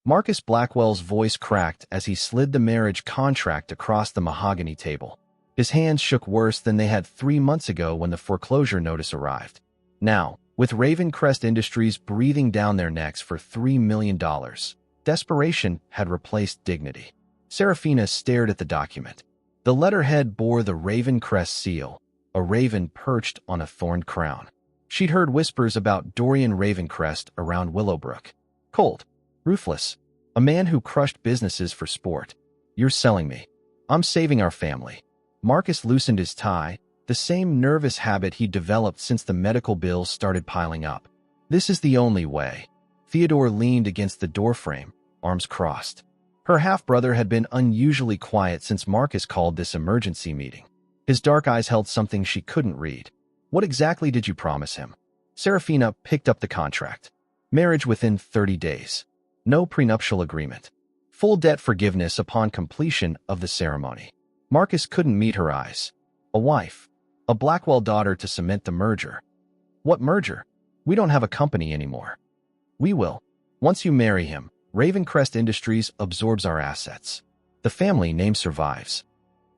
Marcus Blackwell's voice cracked as he slid the marriage contract across the mahogany table. His hands shook worse than they had 3 months ago when the foreclosure notice arrived. Now, with Ravencrest Industries breathing down their necks for $3 million, desperation had replaced dignity. Serafina stared at the document. The letterhead bore the Ravencrest seal, a raven perched on a thorned crown. She'd heard whispers about Dorian Ravencrest around Willowbrook. Cold, ruthless, a man who crushed businesses for sport. You're selling me. I'm saving our family. Marcus loosened his tie, the same nervous habit he'd developed since the medical bills started piling up. This is the only way. Theodore leaned against the doorframe, arms crossed. Her half-brother had been unusually quiet since Marcus called this emergency meeting. His dark eyes held something she couldn't read. What exactly did you promise him? Serafina picked up the contract. Marriage within 30 days. No prenuptial agreement. Full debt forgiveness upon completion of the ceremony. Marcus couldn't meet her eyes. A wife. A Blackwell daughter to cement the merger. What merger? We don't have a company anymore. We will. Once you marry him, Ravencrest Industries absorbs our assets. The family name survives.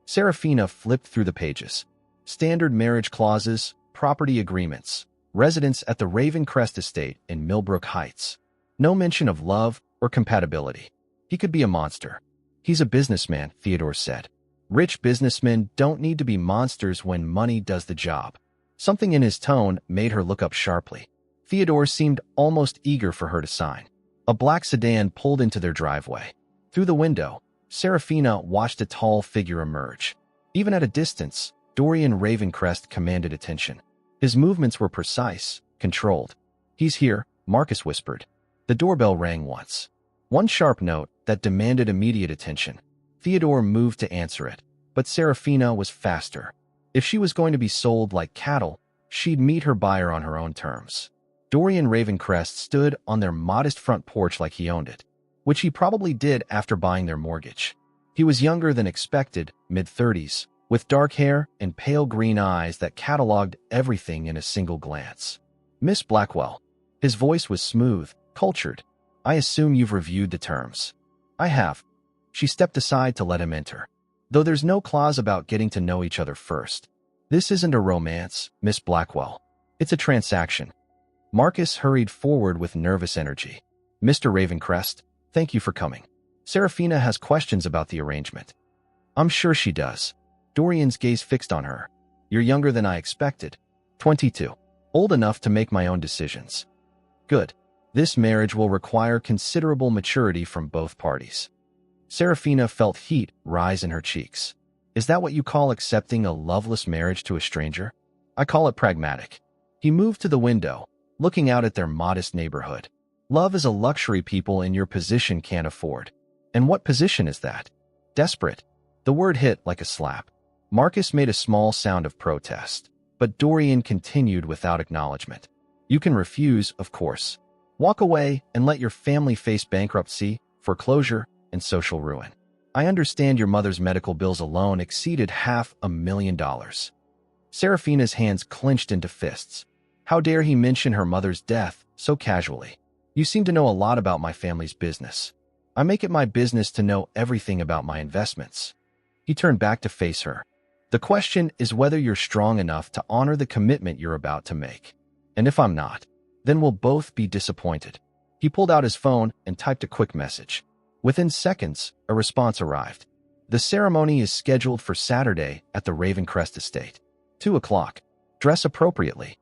Serafina flipped through the pages. Standard marriage clauses, property agreements, residence at the Ravencrest estate in Millbrook Heights. No mention of love or compatibility. He could be a monster. He's a businessman, Theodore said. Rich businessmen don't need to be monsters when money does the job. Something in his tone made her look up sharply. Theodore seemed almost eager for her to sign. A black sedan pulled into their driveway. Through the window, Serafina watched a tall figure emerge. Even at a distance, Dorian Ravencrest commanded attention. His movements were precise, controlled. He's here, Marcus whispered. The doorbell rang once. One sharp note that demanded immediate attention. Theodore moved to answer it, but Serafina was faster. If she was going to be sold like cattle, she'd meet her buyer on her own terms. Dorian Ravencrest stood on their modest front porch like he owned it, which he probably did after buying their mortgage. He was younger than expected, mid-30s, with dark hair and pale green eyes that cataloged everything in a single glance. Miss Blackwell. His voice was smooth, cultured. I assume you've reviewed the terms. I have. She stepped aside to let him enter. Though there's no clause about getting to know each other first. This isn't a romance, Miss Blackwell. It's a transaction. Marcus hurried forward with nervous energy. Mr. Ravencrest, thank you for coming. Serafina has questions about the arrangement. I'm sure she does. Dorian's gaze fixed on her. You're younger than I expected. 22. Old enough to make my own decisions. Good. This marriage will require considerable maturity from both parties. Serafina felt heat rise in her cheeks. Is that what you call accepting a loveless marriage to a stranger? I call it pragmatic. He moved to the window, looking out at their modest neighborhood. Love is a luxury people in your position can't afford. And what position is that? Desperate. The word hit like a slap. Marcus made a small sound of protest, but Dorian continued without acknowledgement. You can refuse, of course. Walk away and let your family face bankruptcy, foreclosure, and social ruin. I understand your mother's medical bills alone exceeded $500,000. Serafina's hands clenched into fists. How dare he mention her mother's death so casually? You seem to know a lot about my family's business. I make it my business to know everything about my investments. He turned back to face her. The question is whether you're strong enough to honor the commitment you're about to make. And if I'm not, then we'll both be disappointed. He pulled out his phone and typed a quick message. Within seconds, a response arrived. The ceremony is scheduled for Saturday at the Ravencrest estate. 2 o'clock. Dress appropriately.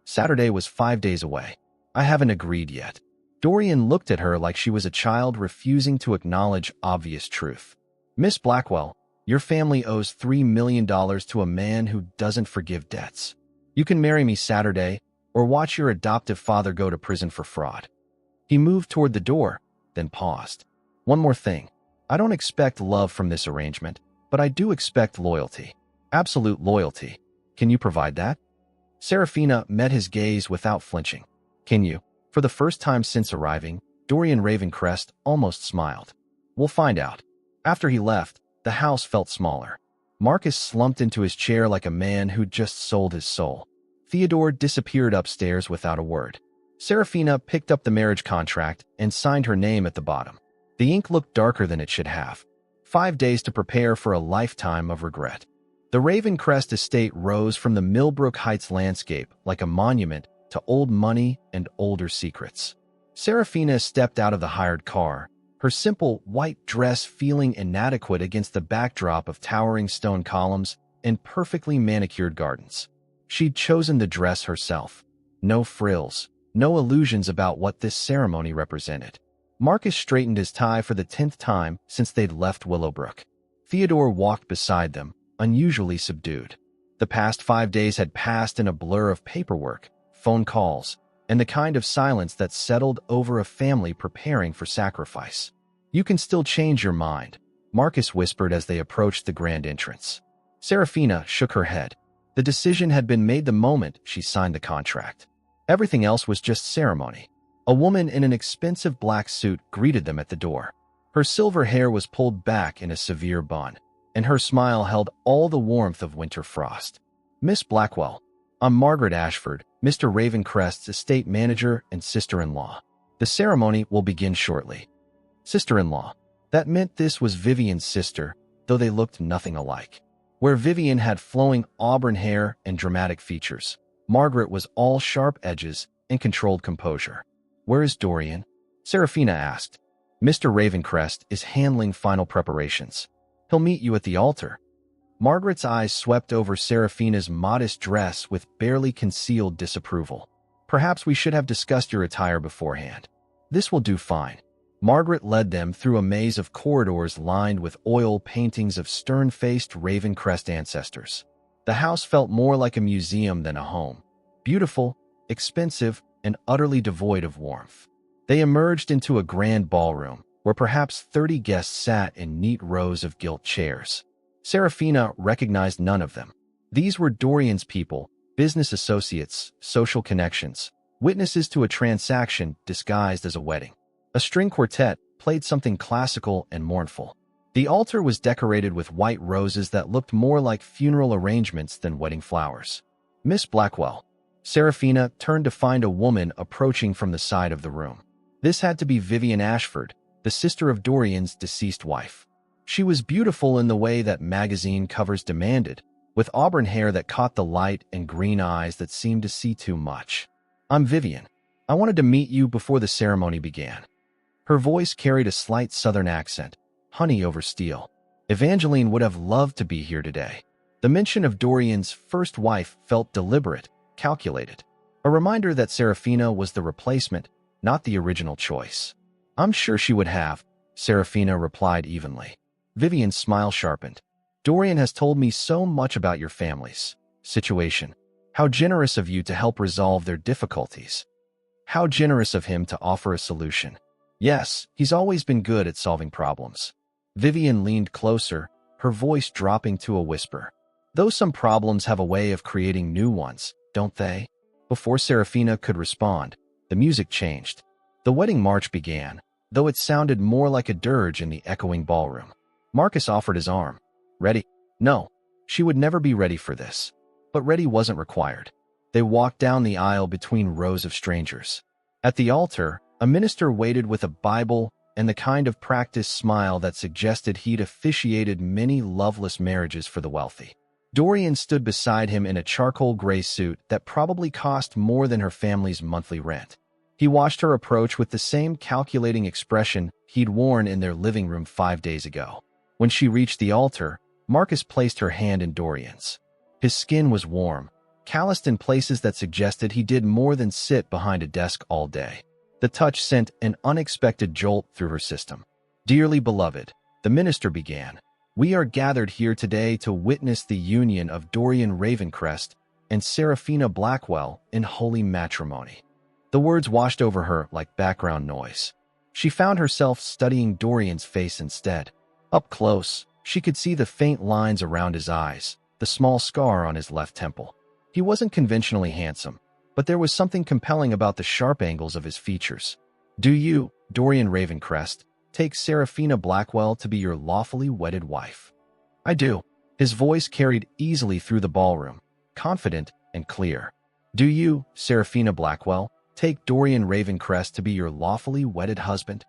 Saturday was 5 days away. I haven't agreed yet. Dorian looked at her like she was a child refusing to acknowledge obvious truth. Miss Blackwell, your family owes $3 million to a man who doesn't forgive debts. You can marry me Saturday or watch your adoptive father go to prison for fraud. He moved toward the door, then paused. One more thing. I don't expect love from this arrangement, but I do expect loyalty. Absolute loyalty. Can you provide that? Serafina met his gaze without flinching. Can you? For the first time since arriving, Dorian Ravencrest almost smiled. We'll find out. After he left, the house felt smaller. Marcus slumped into his chair like a man who'd just sold his soul. Theodore disappeared upstairs without a word. Serafina picked up the marriage contract and signed her name at the bottom. The ink looked darker than it should have. 5 days to prepare for a lifetime of regret. The Ravencrest estate rose from the Millbrook Heights landscape like a monument to old money and older secrets. Serafina stepped out of the hired car, her simple white dress feeling inadequate against the backdrop of towering stone columns and perfectly manicured gardens. She'd chosen the dress herself. No frills, no illusions about what this ceremony represented. Marcus straightened his tie for the 10th time since they'd left Willowbrook. Theodore walked beside them, unusually subdued. The past 5 days had passed in a blur of paperwork, phone calls, and the kind of silence that settled over a family preparing for sacrifice. "You can still change your mind," Marcus whispered as they approached the grand entrance. Serafina shook her head. The decision had been made the moment she signed the contract. Everything else was just ceremony. A woman in an expensive black suit greeted them at the door. Her silver hair was pulled back in a severe bun, and her smile held all the warmth of winter frost. "Miss Blackwell, I'm Margaret Ashford, Mr. Ravencrest's estate manager and sister-in-law. The ceremony will begin shortly." Sister-in-law. That meant this was Vivian's sister, though they looked nothing alike. Where Vivian had flowing auburn hair and dramatic features, Margaret was all sharp edges and controlled composure. "Where is Dorian?" Serafina asked. "Mr. Ravencrest is handling final preparations. He'll meet you at the altar." Margaret's eyes swept over Serafina's modest dress with barely concealed disapproval. "Perhaps we should have discussed your attire beforehand." "This will do fine." Margaret led them through a maze of corridors lined with oil paintings of stern-faced Ravencrest ancestors. The house felt more like a museum than a home. Beautiful, expensive, and utterly devoid of warmth. They emerged into a grand ballroom, where perhaps 30 guests sat in neat rows of gilt chairs. Serafina recognized none of them. These were Dorian's people, business associates, social connections, witnesses to a transaction disguised as a wedding. A string quartet played something classical and mournful. The altar was decorated with white roses that looked more like funeral arrangements than wedding flowers. "Miss Blackwell." Serafina turned to find a woman approaching from the side of the room. This had to be Vivian Ashford, the sister of Dorian's deceased wife. She was beautiful in the way that magazine covers demanded, with auburn hair that caught the light and green eyes that seemed to see too much. "I'm Vivian. I wanted to meet you before the ceremony began." Her voice carried a slight southern accent, honey over steel. Evangeline would have loved to be here today. The mention of Dorian's first wife felt deliberate, calculated. A reminder that Serafina was the replacement, not the original choice. "I'm sure she would have," Serafina replied evenly. Vivian's smile sharpened. "Dorian has told me so much about your family's situation. How generous of you to help resolve their difficulties. How generous of him to offer a solution. Yes, he's always been good at solving problems." Vivian leaned closer, her voice dropping to a whisper. "Though some problems have a way of creating new ones, don't they?" Before Serafina could respond, the music changed. The wedding march began, though it sounded more like a dirge in the echoing ballroom. Marcus offered his arm. "Ready?" No, she would never be ready for this. But ready wasn't required. They walked down the aisle between rows of strangers. At the altar, a minister waited with a Bible and the kind of practiced smile that suggested he'd officiated many loveless marriages for the wealthy. Dorian stood beside him in a charcoal gray suit that probably cost more than her family's monthly rent. He watched her approach with the same calculating expression he'd worn in their living room 5 days ago. When she reached the altar, Marcus placed her hand in Dorian's. His skin was warm, calloused in places that suggested he did more than sit behind a desk all day. The touch sent an unexpected jolt through her system. "Dearly beloved," the minister began, "we are gathered here today to witness the union of Dorian Ravencrest and Serafina Blackwell in holy matrimony." The words washed over her like background noise. She found herself studying Dorian's face instead. Up close, she could see the faint lines around his eyes, the small scar on his left temple. He wasn't conventionally handsome, but there was something compelling about the sharp angles of his features. "Do you, Dorian Ravencrest, take Serafina Blackwell to be your lawfully wedded wife?" "I do." His voice carried easily through the ballroom, confident and clear. "Do you, Serafina Blackwell, take Dorian Ravencrest to be your lawfully wedded husband?"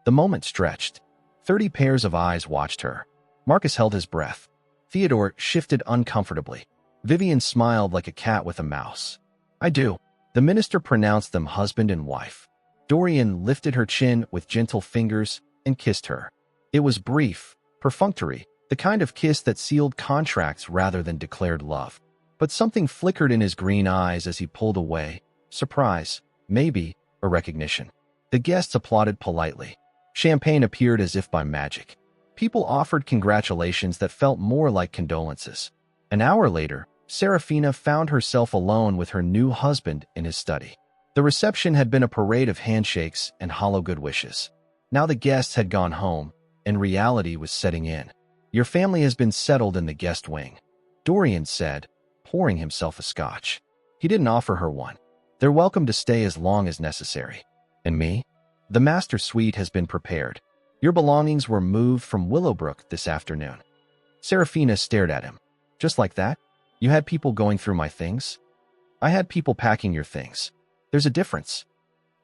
The moment stretched. 30 pairs of eyes watched her. Marcus held his breath. Theodore shifted uncomfortably. Vivian smiled like a cat with a mouse. I do. The minister pronounced them husband and wife. Dorian lifted her chin with gentle fingers and kissed her. It was brief, perfunctory, the kind of kiss that sealed contracts rather than declared love. But something flickered in his green eyes as he pulled away. Surprise, maybe, or recognition. The guests applauded politely. Champagne appeared as if by magic. People offered congratulations that felt more like condolences. An hour later, Serafina found herself alone with her new husband in his study. The reception had been a parade of handshakes and hollow good wishes. Now the guests had gone home, and reality was setting in. Your family has been settled in the guest wing, Dorian said, pouring himself a scotch. He didn't offer her one. They're welcome to stay as long as necessary. And me? The master suite has been prepared. Your belongings were moved from Willowbrook this afternoon. Serafina stared at him. Just like that? You had people going through my things? I had people packing your things. There's a difference.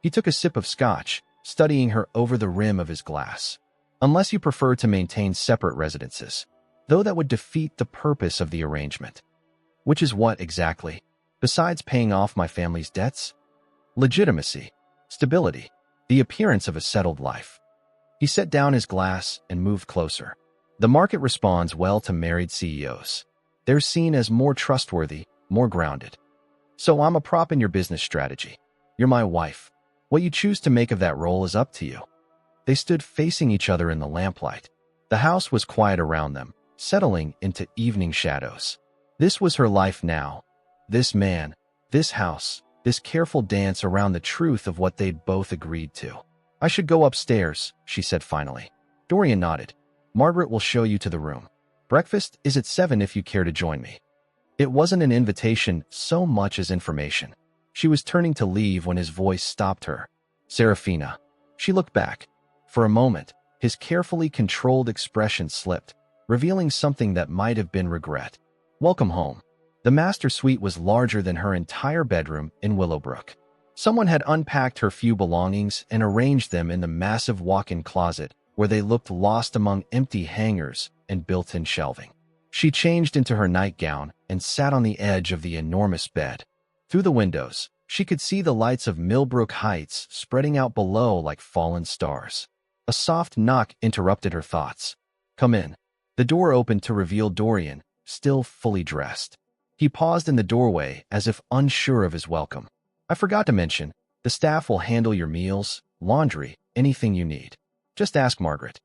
He took a sip of scotch, studying her over the rim of his glass. Unless you prefer to maintain separate residences, though that would defeat the purpose of the arrangement. Which is what exactly? Besides paying off my family's debts? Legitimacy, stability, the appearance of a settled life. He set down his glass and moved closer. The market responds well to married CEOs. They're seen as more trustworthy, more grounded. So I'm a prop in your business strategy. You're my wife. What you choose to make of that role is up to you. They stood facing each other in the lamplight. The house was quiet around them, settling into evening shadows. This was her life now. This man, this house, this careful dance around the truth of what they'd both agreed to. I should go upstairs, she said finally. Dorian nodded. Margaret will show you to the room. Breakfast is at 7 if you care to join me. It wasn't an invitation so much as information. She was turning to leave when his voice stopped her. Serafina. She looked back. For a moment, his carefully controlled expression slipped, revealing something that might have been regret. Welcome home. The master suite was larger than her entire bedroom in Willowbrook. Someone had unpacked her few belongings and arranged them in the massive walk-in closet, where they looked lost among empty hangers and built-in shelving. She changed into her nightgown and sat on the edge of the enormous bed. Through the windows, she could see the lights of Millbrook Heights spreading out below like fallen stars. A soft knock interrupted her thoughts. Come in. The door opened to reveal Dorian, still fully dressed. He paused in the doorway as if unsure of his welcome. I forgot to mention, the staff will handle your meals, laundry, anything you need. Just ask Margaret.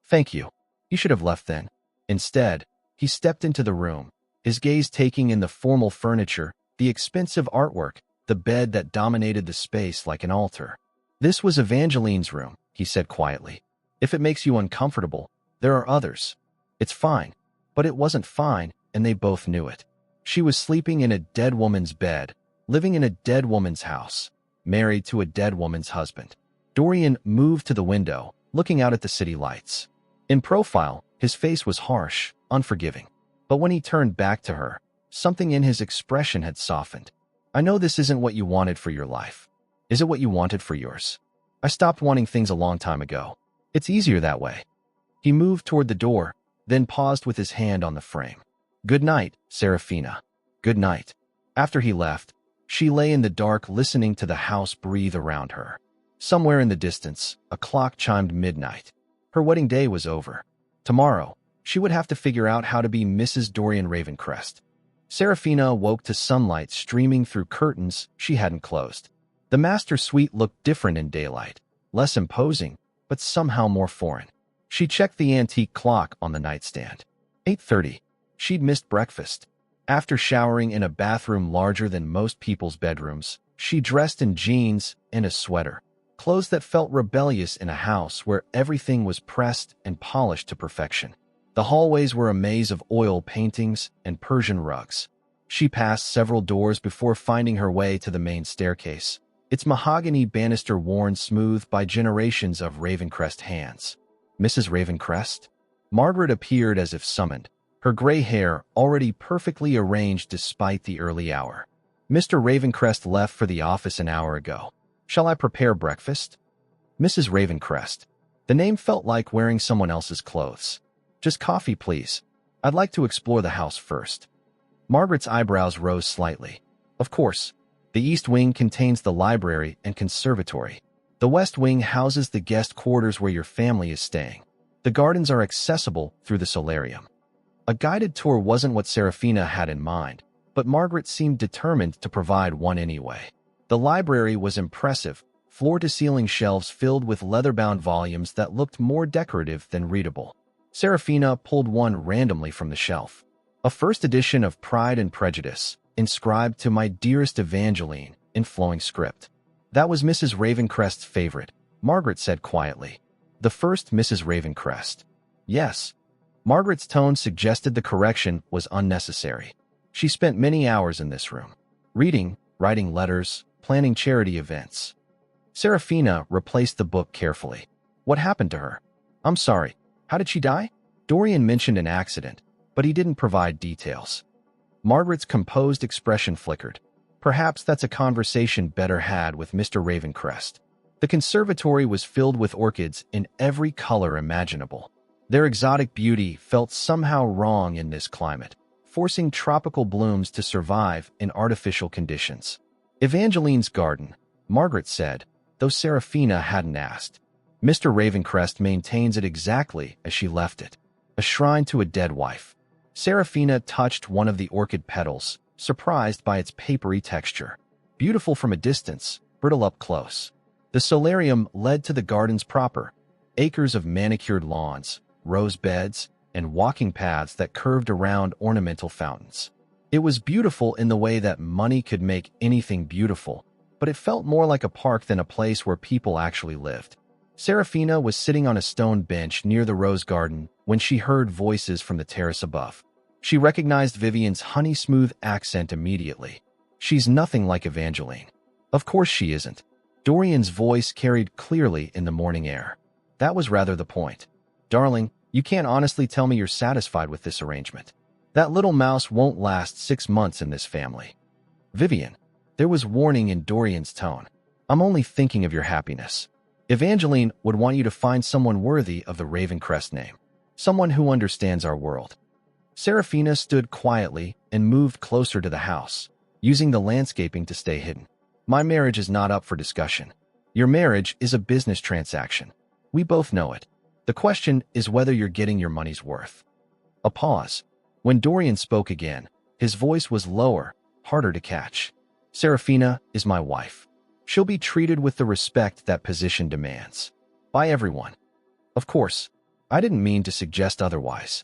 Thank you. You should have left then. Instead, he stepped into the room, his gaze taking in the formal furniture, the expensive artwork, the bed that dominated the space like an altar. This was Evangeline's room, he said quietly. If it makes you uncomfortable, there are others. It's fine. But it wasn't fine, and they both knew it. She was sleeping in a dead woman's bed, living in a dead woman's house, married to a dead woman's husband. Dorian moved to the window, looking out at the city lights. In profile, his face was harsh, unforgiving. But when he turned back to her, something in his expression had softened. I know this isn't what you wanted for your life. Is it what you wanted for yours? I stopped wanting things a long time ago. It's easier that way. He moved toward the door, then paused with his hand on the frame. Good night, Serafina. Good night. After he left, she lay in the dark listening to the house breathe around her. Somewhere in the distance, a clock chimed midnight. Her wedding day was over. Tomorrow, she would have to figure out how to be Mrs. Dorian Ravencrest. Serafina woke to sunlight streaming through curtains she hadn't closed. The master suite looked different in daylight, less imposing, but somehow more foreign. She checked the antique clock on the nightstand. 8:30. She'd missed breakfast. After showering in a bathroom larger than most people's bedrooms, she dressed in jeans and a sweater, clothes that felt rebellious in a house where everything was pressed and polished to perfection. The hallways were a maze of oil paintings and Persian rugs. She passed several doors before finding her way to the main staircase, its mahogany banister worn smooth by generations of Ravencrest hands. Mrs. Ravencrest? Margaret appeared as if summoned, her gray hair already perfectly arranged despite the early hour. Mr. Ravencrest left for the office an hour ago. Shall I prepare breakfast? Mrs. Ravencrest. The name felt like wearing someone else's clothes. Just coffee, please. I'd like to explore the house first. Margaret's eyebrows rose slightly. Of course. The East Wing contains the library and conservatory. The West Wing houses the guest quarters where your family is staying. The gardens are accessible through the solarium. A guided tour wasn't what Serafina had in mind, but Margaret seemed determined to provide one anyway. The library was impressive, floor-to-ceiling shelves filled with leather-bound volumes that looked more decorative than readable. Serafina pulled one randomly from the shelf. A first edition of Pride and Prejudice, inscribed to "My dearest Evangeline" in flowing script. That was Mrs. Ravencrest's favorite, Margaret said quietly. The first Mrs. Ravencrest. Yes. Margaret's tone suggested the correction was unnecessary. She spent many hours in this room. Reading, writing letters, planning charity events. Serafina replaced the book carefully. What happened to her? I'm sorry. How did she die? Dorian mentioned an accident, but he didn't provide details. Margaret's composed expression flickered. Perhaps that's a conversation better had with Mr. Ravencrest. The conservatory was filled with orchids in every color imaginable. Their exotic beauty felt somehow wrong in this climate, forcing tropical blooms to survive in artificial conditions. Evangeline's garden, Margaret said, though Serafina hadn't asked. Mr. Ravencrest maintains it exactly as she left it, a shrine to a dead wife. Serafina touched one of the orchid petals, surprised by its papery texture. Beautiful from a distance, brittle up close. The solarium led to the gardens proper, acres of manicured lawns, rose beds, and walking paths that curved around ornamental fountains. It was beautiful in the way that money could make anything beautiful, but it felt more like a park than a place where people actually lived. Serafina was sitting on a stone bench near the rose garden when she heard voices from the terrace above. She recognized Vivian's honey-smooth accent immediately. She's nothing like Evangeline. Of course she isn't. Dorian's voice carried clearly in the morning air. That was rather the point. Darling, you can't honestly tell me you're satisfied with this arrangement. That little mouse won't last 6 months in this family. Vivian. There was warning in Dorian's tone. I'm only thinking of your happiness. Evangeline would want you to find someone worthy of the Ravencrest name. Someone who understands our world. Serafina stood quietly and moved closer to the house, using the landscaping to stay hidden. My marriage is not up for discussion. Your marriage is a business transaction. We both know it. The question is whether you're getting your money's worth. A pause. When Dorian spoke again, his voice was lower, harder to catch. Serafina is my wife. She'll be treated with the respect that position demands. By everyone. Of course, I didn't mean to suggest otherwise.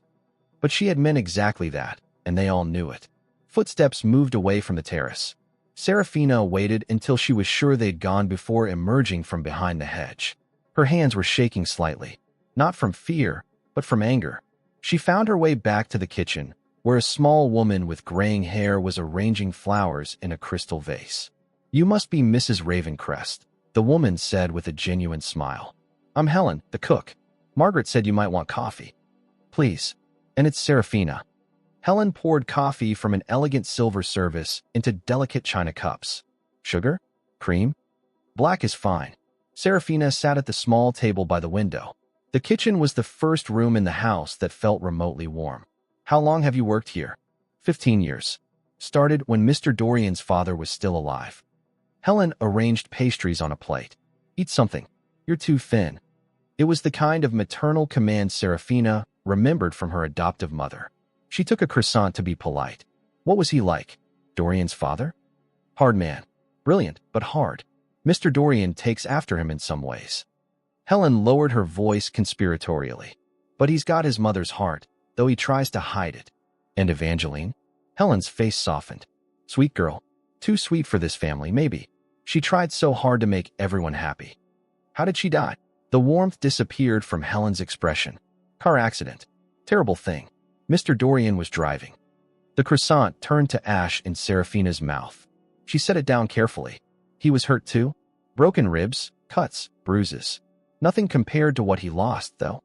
But she had meant exactly that, and they all knew it. Footsteps moved away from the terrace. Serafina waited until she was sure they'd gone before emerging from behind the hedge. Her hands were shaking slightly, not from fear, but from anger. She found her way back to the kitchen, where a small woman with graying hair was arranging flowers in a crystal vase. You must be Mrs. Ravencrest, the woman said with a genuine smile. I'm Helen, the cook. Margaret said you might want coffee. Please. And it's Serafina. Helen poured coffee from an elegant silver service into delicate china cups. Sugar? Cream? Black is fine. Serafina sat at the small table by the window. The kitchen was the first room in the house that felt remotely warm. How long have you worked here? 15 years. Started when Mr. Dorian's father was still alive. Helen arranged pastries on a plate. Eat something. You're too thin. It was the kind of maternal command Serafina remembered from her adoptive mother. She took a croissant to be polite. What was he like? Dorian's father? Hard man. Brilliant, but hard. Mr. Dorian takes after him in some ways. Helen lowered her voice conspiratorially. But he's got his mother's heart, though he tries to hide it. And Evangeline? Helen's face softened. Sweet girl. Too sweet for this family, maybe. She tried so hard to make everyone happy. How did she die? The warmth disappeared from Helen's expression. Car accident. Terrible thing. Mr. Dorian was driving. The croissant turned to ash in Serafina's mouth. She set it down carefully. He was hurt too? Broken ribs, cuts, bruises. Nothing compared to what he lost, though.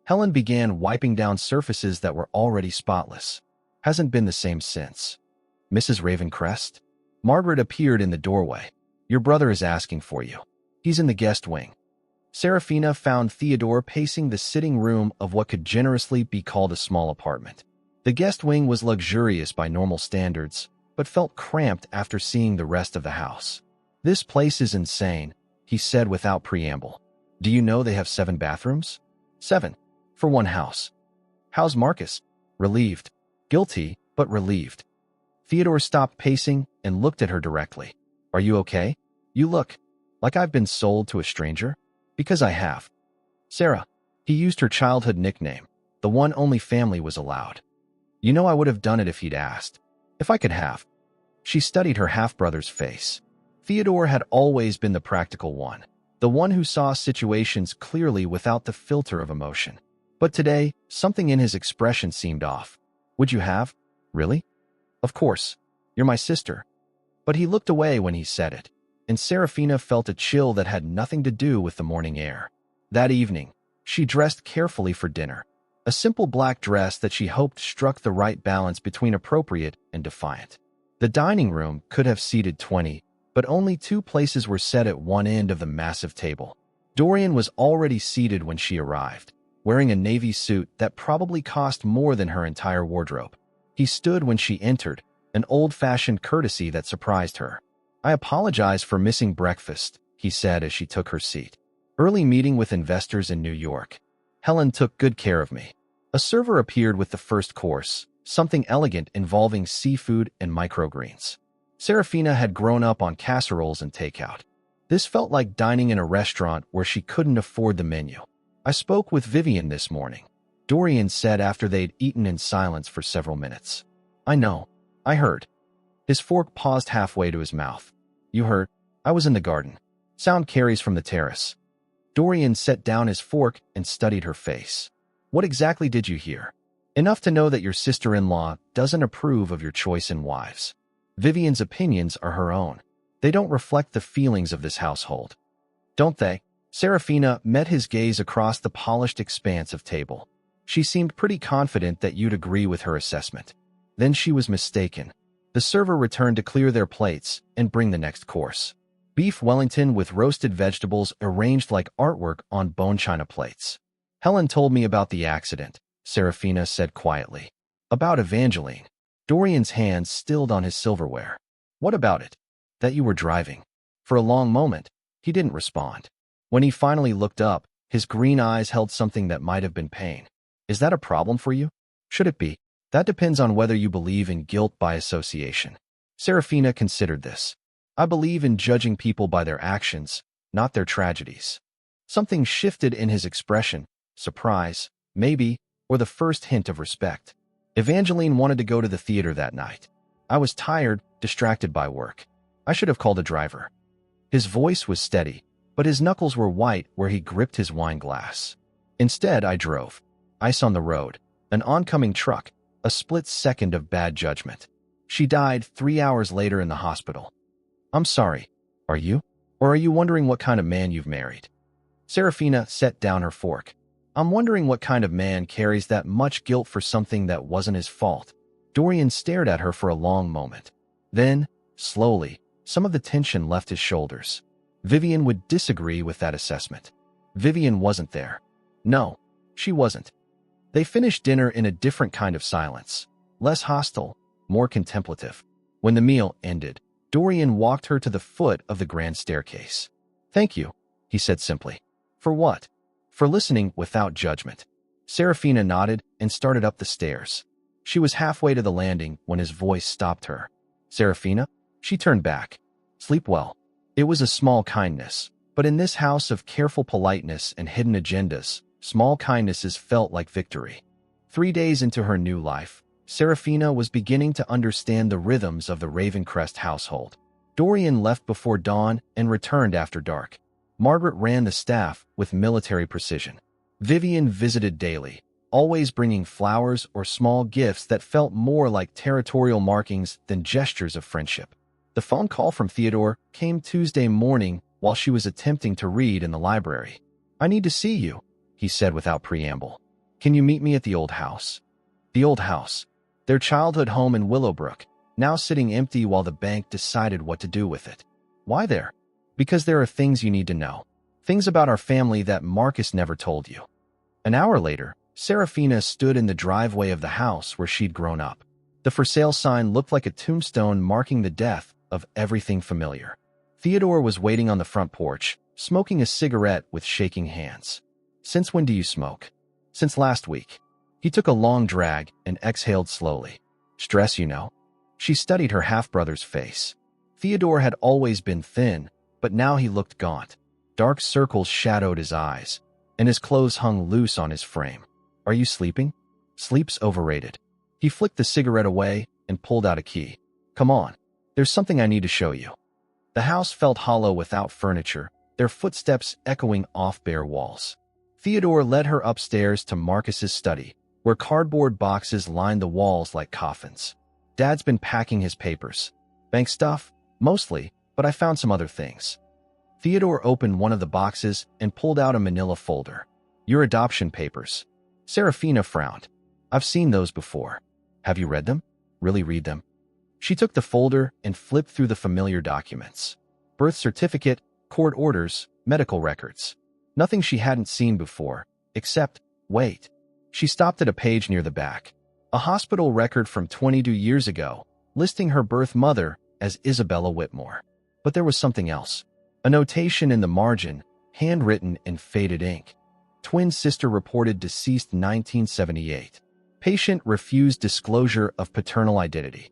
Helen began wiping down surfaces that were already spotless. Hasn't been the same since. Mrs. Ravencrest? Margaret appeared in the doorway. Your brother is asking for you. He's in the guest wing. Serafina found Theodore pacing the sitting room of what could generously be called a small apartment. The guest wing was luxurious by normal standards, but felt cramped after seeing the rest of the house. "This place is insane," he said without preamble. "Do you know they have 7 bathrooms? 7. For one house." "How's Marcus?" "Relieved. Guilty, but relieved." Theodore stopped pacing and looked at her directly. "Are you okay? You look like I've been sold to a stranger." "Because I have." "Sarah." He used her childhood nickname, the one only family was allowed. "You know I would have done it if he'd asked. If I could have." She studied her half-brother's face. Theodore had always been the practical one, the one who saw situations clearly without the filter of emotion. But today, something in his expression seemed off. "Would you have? Really?" "Of course. You're my sister." But he looked away when he said it, and Serafina felt a chill that had nothing to do with the morning air. That evening, she dressed carefully for dinner. A simple black dress that she hoped struck the right balance between appropriate and defiant. The dining room could have seated 20, but only 2 places were set at one end of the massive table. Dorian was already seated when she arrived, wearing a navy suit that probably cost more than her entire wardrobe. He stood when she entered, an old-fashioned courtesy that surprised her. "I apologize for missing breakfast," he said as she took her seat. "Early meeting with investors in New York. Helen took good care of me." A server appeared with the first course, something elegant involving seafood and microgreens. Serafina had grown up on casseroles and takeout. This felt like dining in a restaurant where she couldn't afford the menu. "I spoke with Vivian this morning," Dorian said after they'd eaten in silence for several minutes. "I know. I heard." His fork paused halfway to his mouth. "You heard? I was in the garden. Sound carries from the terrace." Dorian set down his fork and studied her face. "What exactly did you hear?" "Enough to know that your sister-in-law doesn't approve of your choice in wives. Vivian's opinions are her own. They don't reflect the feelings of this household." "Don't they?" Serafina met his gaze across the polished expanse of table. She seemed pretty confident that you'd agree with her assessment. Then she was mistaken. The server returned to clear their plates and bring the next course. Beef Wellington with roasted vegetables arranged like artwork on bone china plates. "Helen told me about the accident," Serafina said quietly. "About Evangeline." Dorian's hands stilled on his silverware. "What about it?" "That you were driving." For a long moment, he didn't respond. When he finally looked up, his green eyes held something that might have been pain. "Is that a problem for you?" "Should it be?" "That depends on whether you believe in guilt by association." Serafina considered this. "I believe in judging people by their actions, not their tragedies." Something shifted in his expression, surprise, maybe, or the first hint of respect. "Evangeline wanted to go to the theater that night. I was tired, distracted by work. I should have called a driver." His voice was steady, but his knuckles were white where he gripped his wine glass. "Instead, I drove. Ice on the road, an oncoming truck, a split second of bad judgment. She died 3 hours later in the hospital." "I'm sorry. Are you? Or are you wondering what kind of man you've married?" Serafina set down her fork. "I'm wondering what kind of man carries that much guilt for something that wasn't his fault." Dorian stared at her for a long moment. Then, slowly, some of the tension left his shoulders. Vivian would disagree with that assessment. Vivian wasn't there. No, she wasn't. They finished dinner in a different kind of silence, less hostile, more contemplative. When the meal ended, Dorian walked her to the foot of the grand staircase. "Thank you," he said simply. "For what?" "For listening without judgment." Serafina nodded and started up the stairs. She was halfway to the landing when his voice stopped her. "Serafina?" She turned back. "Sleep well." It was a small kindness, but in this house of careful politeness and hidden agendas, small kindnesses felt like victory. 3 days into her new life, Serafina was beginning to understand the rhythms of the Ravencrest household. Dorian left before dawn and returned after dark. Margaret ran the staff with military precision. Vivian visited daily, always bringing flowers or small gifts that felt more like territorial markings than gestures of friendship. The phone call from Theodore came Tuesday morning while she was attempting to read in the library. "I need to see you," he said without preamble. "Can you meet me at the old house?" The old house. Their childhood home in Willowbrook, now sitting empty while the bank decided what to do with it. "Why there?" "Because there are things you need to know." Things about our family that Marcus never told you. An hour later, Serafina stood in the driveway of the house where she'd grown up. The for sale sign looked like a tombstone marking the death of everything familiar. Theodore was waiting on the front porch, smoking a cigarette with shaking hands. "Since when do you smoke?" "Since last week." He took a long drag and exhaled slowly. "Stress, you know." She studied her half-brother's face. Theodore had always been thin, but now he looked gaunt. Dark circles shadowed his eyes, and his clothes hung loose on his frame. "Are you sleeping?" "Sleep's overrated." He flicked the cigarette away and pulled out a key. "Come on. There's something I need to show you." The house felt hollow without furniture, their footsteps echoing off bare walls. Theodore led her upstairs to Marcus's study, where cardboard boxes lined the walls like coffins. "Dad's been packing his papers. Bank stuff, mostly, but I found some other things." Theodore opened one of the boxes and pulled out a manila folder. "Your adoption papers." Serafina frowned. "I've seen those before." "Have you read them?" "Really read them?" She took the folder and flipped through the familiar documents. Birth certificate, court orders, medical records. Nothing she hadn't seen before, except, wait. She stopped at a page near the back. A hospital record from 22 years ago, listing her birth mother as Isabella Whitmore. But there was something else. A notation in the margin, handwritten in faded ink. Twin sister reported deceased 1978. Patient refused disclosure of paternal identity.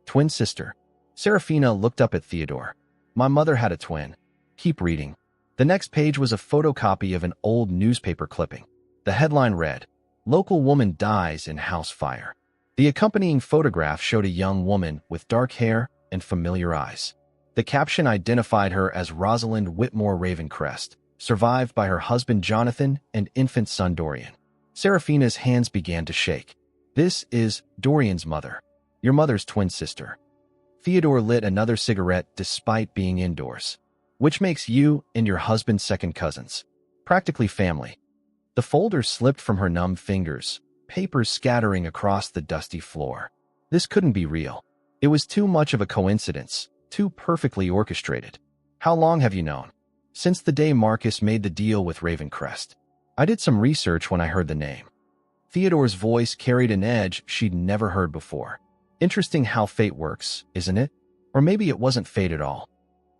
Twin sister. Serafina looked up at Theodore. "My mother had a twin." "Keep reading." The next page was a photocopy of an old newspaper clipping. The headline read, "Local woman dies in house fire." The accompanying photograph showed a young woman with dark hair and familiar eyes. The caption identified her as Rosalind Whitmore Ravencrest, survived by her husband Jonathan and infant son Dorian. Serafina's hands began to shake. "This is Dorian's mother. Your mother's twin sister." Theodore lit another cigarette despite being indoors. "Which makes you and your husband second cousins. Practically family." The folder slipped from her numb fingers, papers scattering across the dusty floor. This couldn't be real. It was too much of a coincidence, too perfectly orchestrated. "How long have you known?" "Since the day Marcus made the deal with Ravencrest. I did some research when I heard the name." Theodore's voice carried an edge she'd never heard before. "Interesting how fate works, isn't it? Or maybe it wasn't fate at all."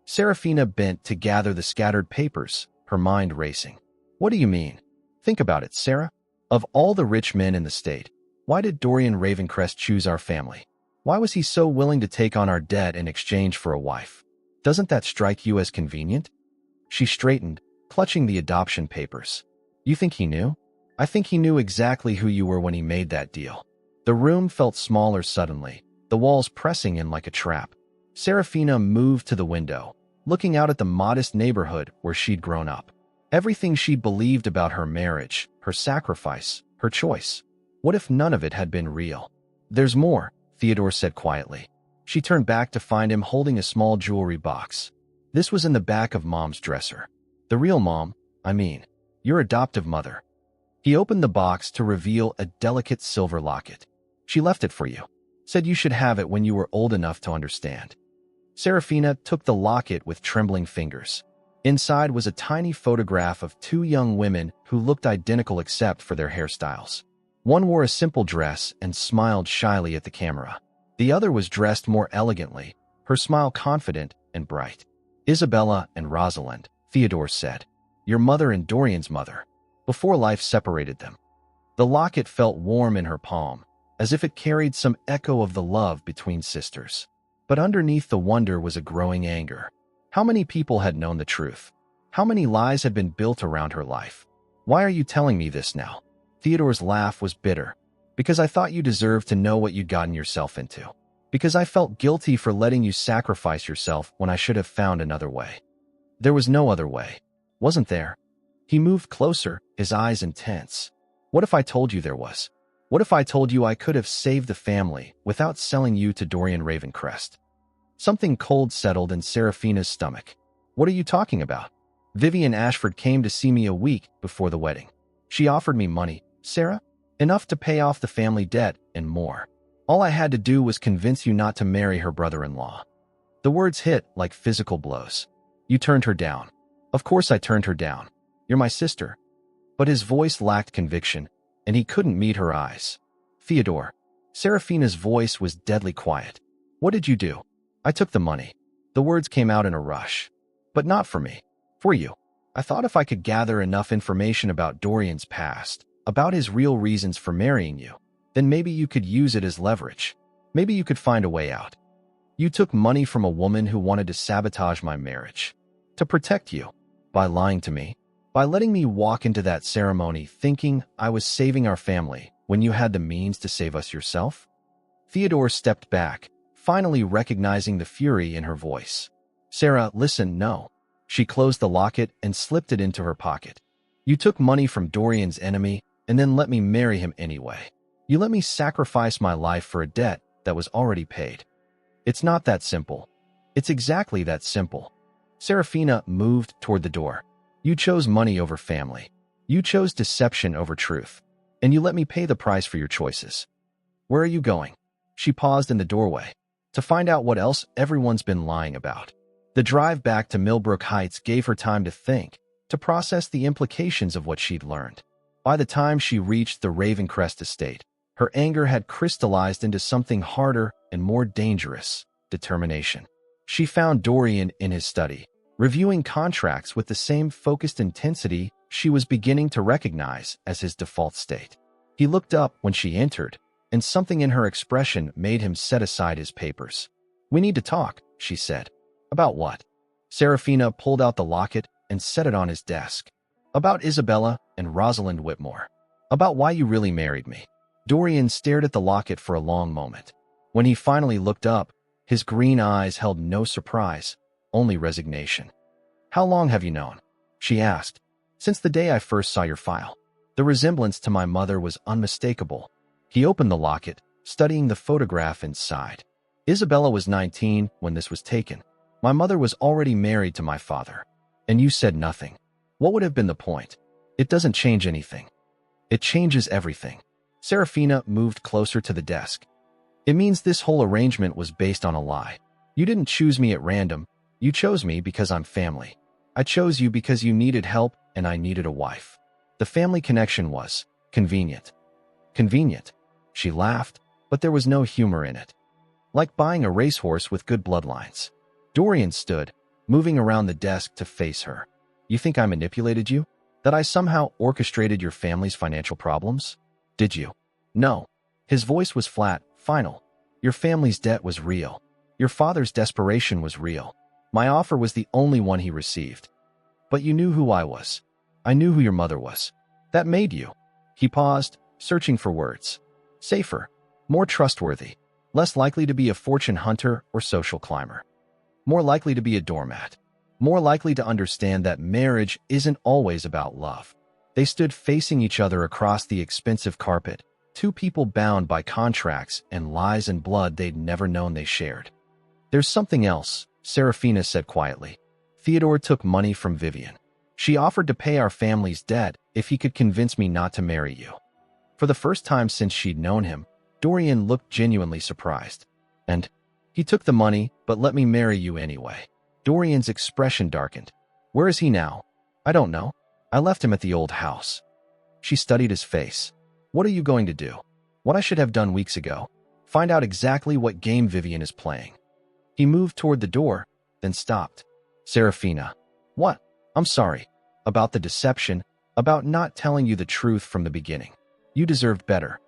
Serafina bent to gather the scattered papers, her mind racing. "What do you mean? Think about it, Sarah. Of all the rich men in the state, why did Dorian Ravencrest choose our family? Why was he so willing to take on our debt in exchange for a wife? Doesn't that strike you as convenient?" She straightened, clutching the adoption papers. "You think he knew?" "I think he knew exactly who you were when he made that deal." The room felt smaller suddenly, the walls pressing in like a trap. Serafina moved to the window, looking out at the modest neighborhood where she'd grown up. Everything she'd believed about her marriage, her sacrifice, her choice. What if none of it had been real? "There's more," Theodore said quietly. She turned back to find him holding a small jewelry box. This was in the back of Mom's dresser. "The real Mom, I mean, your adoptive mother." He opened the box to reveal a delicate silver locket. "She left it for you. Said you should have it when you were old enough to understand." Serafina took the locket with trembling fingers. Inside was a tiny photograph of two young women who looked identical except for their hairstyles. One wore a simple dress and smiled shyly at the camera. The other was dressed more elegantly, her smile confident and bright. "Isabella and Rosalind," Theodore said. "Your mother and Dorian's mother. Before life separated them." The locket felt warm in her palm, as if it carried some echo of the love between sisters. But underneath the wonder was a growing anger. How many people had known the truth? How many lies had been built around her life? "Why are you telling me this now?" Theodore's laugh was bitter. "Because I thought you deserved to know what you'd gotten yourself into. Because I felt guilty for letting you sacrifice yourself when I should have found another way." There was no other way, wasn't there? He moved closer, his eyes intense. "What if I told you there was? What if I told you I could have saved the family without selling you to Dorian Ravencrest?" Something cold settled in Serafina's stomach. "What are you talking about?" "Vivian Ashford came to see me a week before the wedding. She offered me money, Sarah, enough to pay off the family debt and more. All I had to do was convince you not to marry her brother-in-law." The words hit like physical blows. "You turned her down." Of course I turned her down. You're my sister. But his voice lacked conviction, and he couldn't meet her eyes. Theodore. Serafina's voice was deadly quiet. What did you do? I took the money. The words came out in a rush. But not for me. For you. I thought if I could gather enough information about Dorian's past, about his real reasons for marrying you, then maybe you could use it as leverage. Maybe you could find a way out. You took money from a woman who wanted to sabotage my marriage. To protect you. By lying to me. By letting me walk into that ceremony thinking I was saving our family when you had the means to save us yourself? Theodore stepped back, finally recognizing the fury in her voice. Sarah, listen, no. She closed the locket and slipped it into her pocket. You took money from Dorian's enemy and then let me marry him anyway. You let me sacrifice my life for a debt that was already paid. It's not that simple. It's exactly that simple. Serafina moved toward the door. You chose money over family. You chose deception over truth. And you let me pay the price for your choices. Where are you going? She paused in the doorway. To find out what else everyone's been lying about. The drive back to Millbrook Heights gave her time to think, to process the implications of what she'd learned. By the time she reached the Ravencrest estate, her anger had crystallized into something harder and more dangerous: determination. She found Dorian in his study, reviewing contracts with the same focused intensity she was beginning to recognize as his default state. He looked up when she entered, and something in her expression made him set aside his papers. We need to talk, she said. About what? Serafina pulled out the locket and set it on his desk. About Isabella and Rosalind Whitmore. About why you really married me. Dorian stared at the locket for a long moment. When he finally looked up, his green eyes held no surprise, only resignation. How long have you known? She asked. Since the day I first saw your file. The resemblance to my mother was unmistakable. He opened the locket, studying the photograph inside. Isabella was 19 when this was taken. My mother was already married to my father. And you said nothing. What would have been the point? It doesn't change anything. It changes everything. Serafina moved closer to the desk. It means this whole arrangement was based on a lie. You didn't choose me at random. You chose me because I'm family. I chose you because you needed help and I needed a wife. The family connection was convenient. Convenient. She laughed, but there was no humor in it. Like buying a racehorse with good bloodlines. Dorian stood, moving around the desk to face her. You think I manipulated you? That I somehow orchestrated your family's financial problems? Did you? No. His voice was flat, final. Your family's debt was real. Your father's desperation was real. My offer was the only one he received. But you knew who I was. I knew who your mother was. That made you. He paused, searching for words. Safer, more trustworthy, less likely to be a fortune hunter or social climber. More likely to be a doormat. More likely to understand that marriage isn't always about love. They stood facing each other across the expensive carpet, two people bound by contracts and lies and blood they'd never known they shared. There's something else, Serafina said quietly. Theodore took money from Vivian. She offered to pay our family's debt if he could convince me not to marry you. For the first time since she'd known him, Dorian looked genuinely surprised. And he took the money, but let me marry you anyway. Dorian's expression darkened. Where is he now? I don't know. I left him at the old house. She studied his face. What are you going to do? What I should have done weeks ago. Find out exactly what game Vivian is playing. He moved toward the door, then stopped. Serafina. What? I'm sorry. About the deception, about not telling you the truth from the beginning. You deserved better.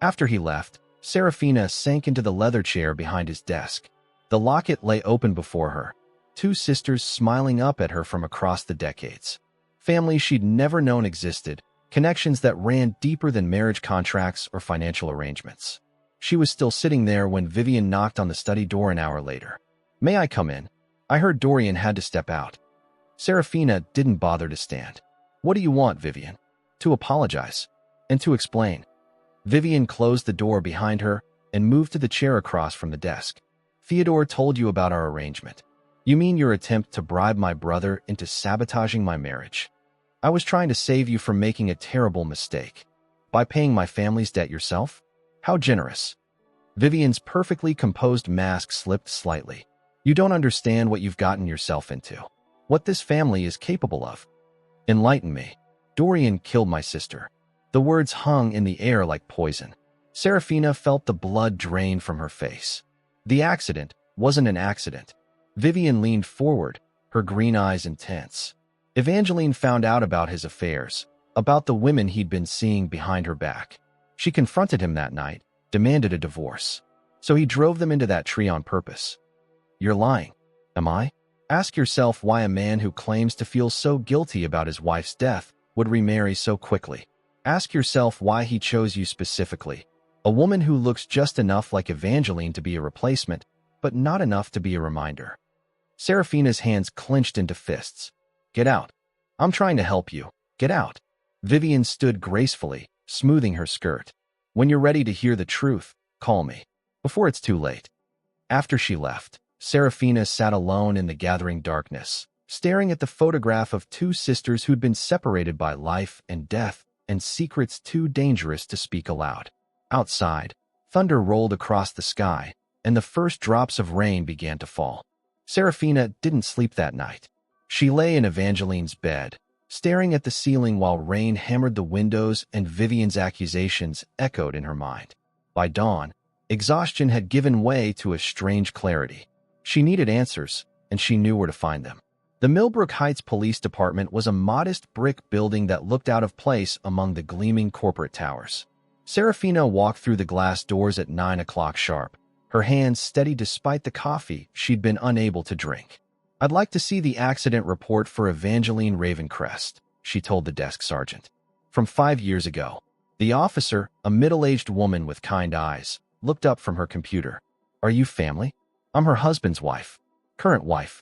After he left, Serafina sank into the leather chair behind his desk. The locket lay open before her, two sisters smiling up at her from across the decades. Family she'd never known existed, connections that ran deeper than marriage contracts or financial arrangements. She was still sitting there when Vivian knocked on the study door an hour later. May I come in? I heard Dorian had to step out. Serafina didn't bother to stand. What do you want, Vivian? To apologize. And to explain. Vivian closed the door behind her and moved to the chair across from the desk. Theodore told you about our arrangement. You mean your attempt to bribe my brother into sabotaging my marriage? I was trying to save you from making a terrible mistake. By paying my family's debt yourself? How generous. Vivian's perfectly composed mask slipped slightly. You don't understand what you've gotten yourself into. what this family is capable of. Enlighten me. Dorian killed my sister. The words hung in the air like poison. Serafina felt the blood drain from her face. The accident wasn't an accident. Vivian leaned forward, her green eyes intense. Evangeline found out about his affairs, about the women he'd been seeing behind her back. She confronted him that night, demanded a divorce. So he drove them into that tree on purpose. You're lying. Am I? Ask yourself why a man who claims to feel so guilty about his wife's death would remarry so quickly. Ask yourself why he chose you specifically. A woman who looks just enough like Evangeline to be a replacement, but not enough to be a reminder. Serafina's hands clenched into fists. Get out. I'm trying to help you. Get out. Vivian stood gracefully, smoothing her skirt. When you're ready to hear the truth, call me. Before it's too late. After she left, Serafina sat alone in the gathering darkness, staring at the photograph of two sisters who'd been separated by life and death and secrets too dangerous to speak aloud. Outside, thunder rolled across the sky, and the first drops of rain began to fall. Serafina didn't sleep that night. She lay in Evangeline's bed, staring at the ceiling while rain hammered the windows and Vivian's accusations echoed in her mind. By dawn, exhaustion had given way to a strange clarity. She needed answers, and she knew where to find them. The Millbrook Heights Police Department was a modest brick building that looked out of place among the gleaming corporate towers. Serafina walked through the glass doors at 9 o'clock sharp, her hands steady despite the coffee she'd been unable to drink. I'd like to see the accident report for Evangeline Ravencrest, she told the desk sergeant. From 5 years ago. The officer, a middle-aged woman with kind eyes, looked up from her computer. Are you family? I'm her husband's wife. Current wife.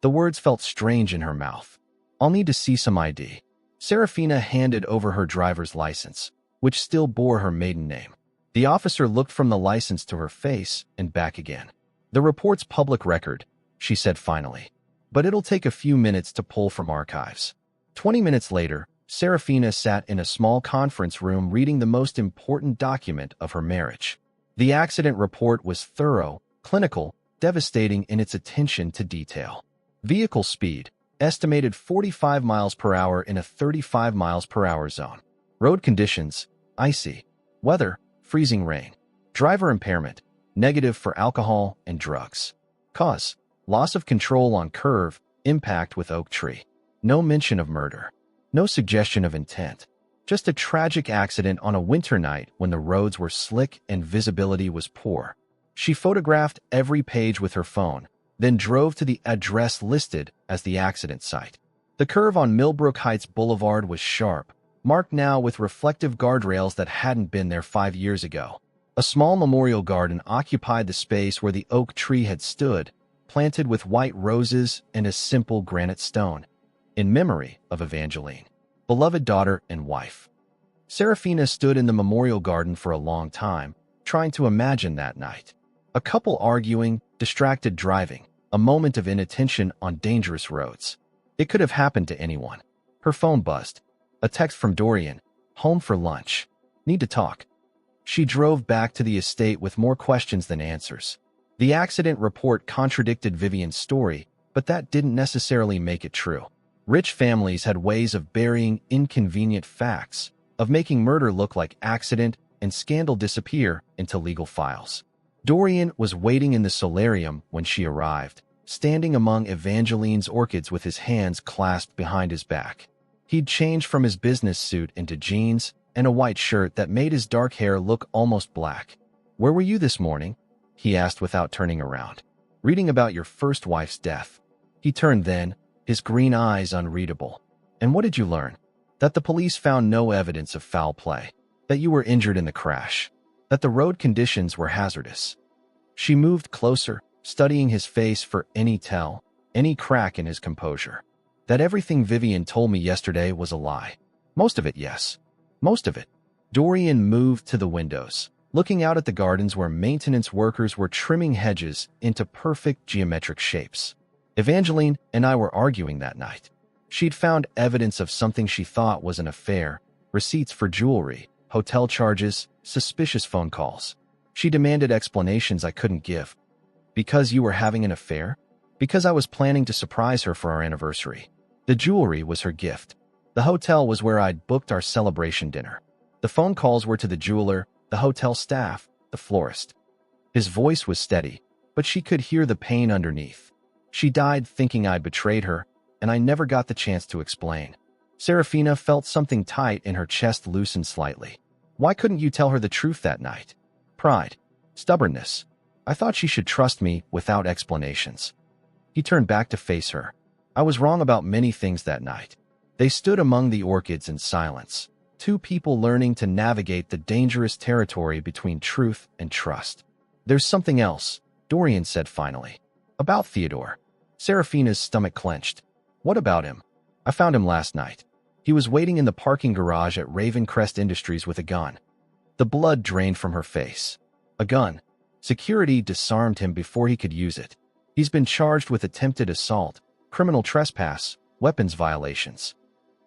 The words felt strange in her mouth. I'll need to see some ID. Serafina handed over her driver's license, which still bore her maiden name. The officer looked from the license to her face and back again. The report's public record, she said finally. But it'll take a few minutes to pull from archives. 20 minutes later, Serafina sat in a small conference room reading the most important document of her marriage. The accident report was thorough, clinical, devastating in its attention to detail. Vehicle speed, estimated 45 miles per hour in a 35 miles per hour zone. Road conditions, icy. Weather, freezing rain. Driver impairment, negative for alcohol and drugs. Cause, loss of control on curve, impact with oak tree. No mention of murder. No suggestion of intent. Just a tragic accident on a winter night when the roads were slick and visibility was poor. She photographed every page with her phone, then drove to the address listed as the accident site. The curve on Millbrook Heights Boulevard was sharp, marked now with reflective guardrails that hadn't been there 5 years ago. A small memorial garden occupied the space where the oak tree had stood, planted with white roses and a simple granite stone, in memory of Evangeline, beloved daughter and wife. Serafina stood in the memorial garden for a long time, trying to imagine that night. A couple arguing, distracted driving, a moment of inattention on dangerous roads. It could have happened to anyone. Her phone buzzed. A text from Dorian. Home for lunch. Need to talk. She drove back to the estate with more questions than answers. The accident report contradicted Vivian's story, but that didn't necessarily make it true. Rich families had ways of burying inconvenient facts, of making murder look like accident and scandal disappear into legal files. Dorian was waiting in the solarium when she arrived, standing among Evangeline's orchids with his hands clasped behind his back. He'd changed from his business suit into jeans and a white shirt that made his dark hair look almost black. "Where were you this morning?" he asked without turning around. "Reading about your first wife's death." He turned then, his green eyes unreadable. "And what did you learn?" "That the police found no evidence of foul play. That you were injured in the crash. That the road conditions were hazardous." She moved closer, studying his face for any tell, any crack in his composure. "That everything Vivian told me yesterday was a lie." "Most of it, yes. Most of it." Dorian moved to the windows, looking out at the gardens where maintenance workers were trimming hedges into perfect geometric shapes. "Evangeline and I were arguing that night. She'd found evidence of something she thought was an affair, receipts for jewelry, hotel charges, suspicious phone calls. She demanded explanations I couldn't give. "Because you were having an affair?" Because I was planning to surprise her for our anniversary. The jewelry was her gift. The hotel was where I'd booked our celebration dinner. The phone calls were to the jeweler, the hotel staff, the florist. His voice was steady, but she could hear the pain underneath. She died thinking I'd betrayed her, and I never got the chance to explain. Serafina felt something tight in her chest loosen slightly. Why couldn't you tell her the truth that night? Pride. Stubbornness. I thought she should trust me without explanations. He turned back to face her. I was wrong about many things that night. They stood among the orchids in silence, two people learning to navigate the dangerous territory between truth and trust. There's something else, Dorian said finally. About Theodore. Serafina's stomach clenched. What about him? I found him last night. He was waiting in the parking garage at Ravencrest Industries with a gun. The blood drained from her face. A gun. Security disarmed him before he could use it. He's been charged with attempted assault, criminal trespass, weapons violations.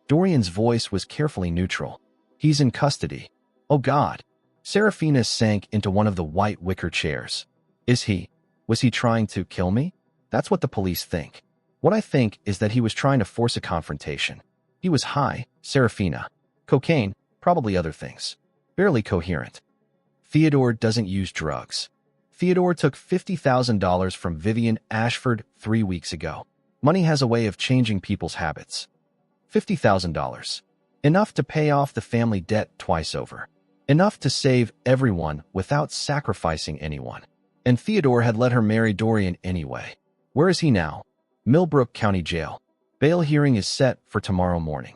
Dorian's voice was carefully neutral. He's in custody. Oh God. Serafina sank into one of the white wicker chairs. Was he trying to kill me? That's what the police think. What I think is that he was trying to force a confrontation. He was high, Serafina. Cocaine, probably other things. Barely coherent. Theodore doesn't use drugs. Theodore took $50,000 from Vivian Ashford 3 weeks ago. Money has a way of changing people's habits. $50,000. Enough to pay off the family debt twice over. Enough to save everyone without sacrificing anyone. And Theodore had let her marry Dorian anyway. Where is he now? Millbrook County Jail. Bail hearing is set for tomorrow morning.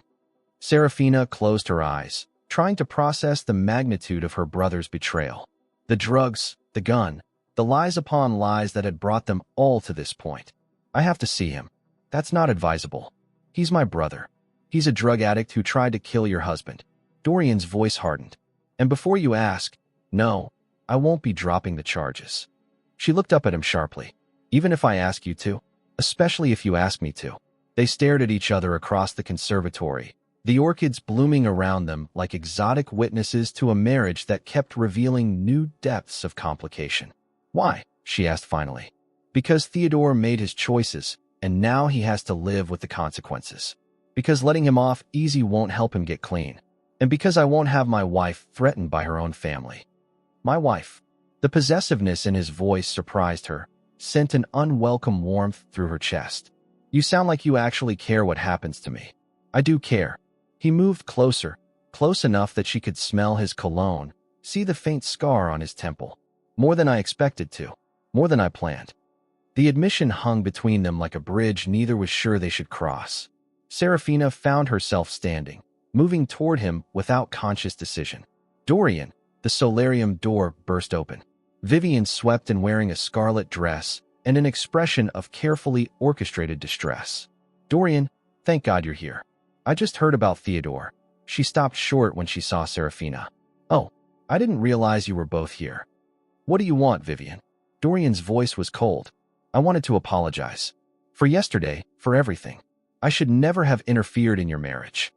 Serafina closed her eyes, trying to process the magnitude of her brother's betrayal. The drugs, the gun, the lies upon lies that had brought them all to this point. I have to see him. That's not advisable. He's my brother. He's a drug addict who tried to kill your husband. Dorian's voice hardened. And before you ask, no, I won't be dropping the charges. She looked up at him sharply. Even if I ask you to? Especially if you ask me to. They stared at each other across the conservatory, the orchids blooming around them like exotic witnesses to a marriage that kept revealing new depths of complication. Why? She asked finally. Because Theodore made his choices, and now he has to live with the consequences. Because letting him off easy won't help him get clean. And because I won't have my wife threatened by her own family. My wife. The possessiveness in his voice surprised her, sent an unwelcome warmth through her chest. You sound like you actually care what happens to me. I do care. He moved closer, close enough that she could smell his cologne, see the faint scar on his temple. More than I expected to. More than I planned. The admission hung between them like a bridge neither was sure they should cross. Serafina found herself standing, moving toward him without conscious decision. Dorian, the solarium door burst open. Vivian swept in wearing a scarlet dress and an expression of carefully orchestrated distress. Dorian, thank God you're here. I just heard about Theodore. She stopped short when she saw Serafina. Oh, I didn't realize you were both here. What do you want, Vivian? Dorian's voice was cold. I wanted to apologize. For yesterday, for everything. I should never have interfered in your marriage.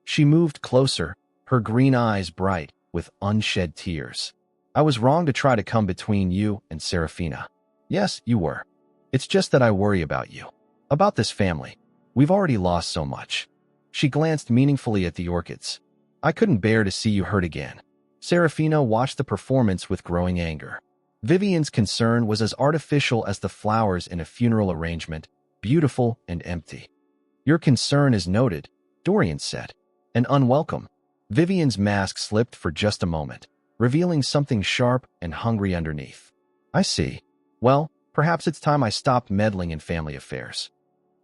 She moved closer, her green eyes bright with unshed tears. I was wrong to try to come between you and Serafina. Yes, you were. It's just that I worry about you. About this family. We've already lost so much. She glanced meaningfully at the orchids. I couldn't bear to see you hurt again. Serafina watched the performance with growing anger. Vivian's concern was as artificial as the flowers in a funeral arrangement, beautiful and empty. Your concern is noted, Dorian said. And unwelcome. Vivian's mask slipped for just a moment, revealing something sharp and hungry underneath. I see. Well, perhaps it's time I stopped meddling in family affairs.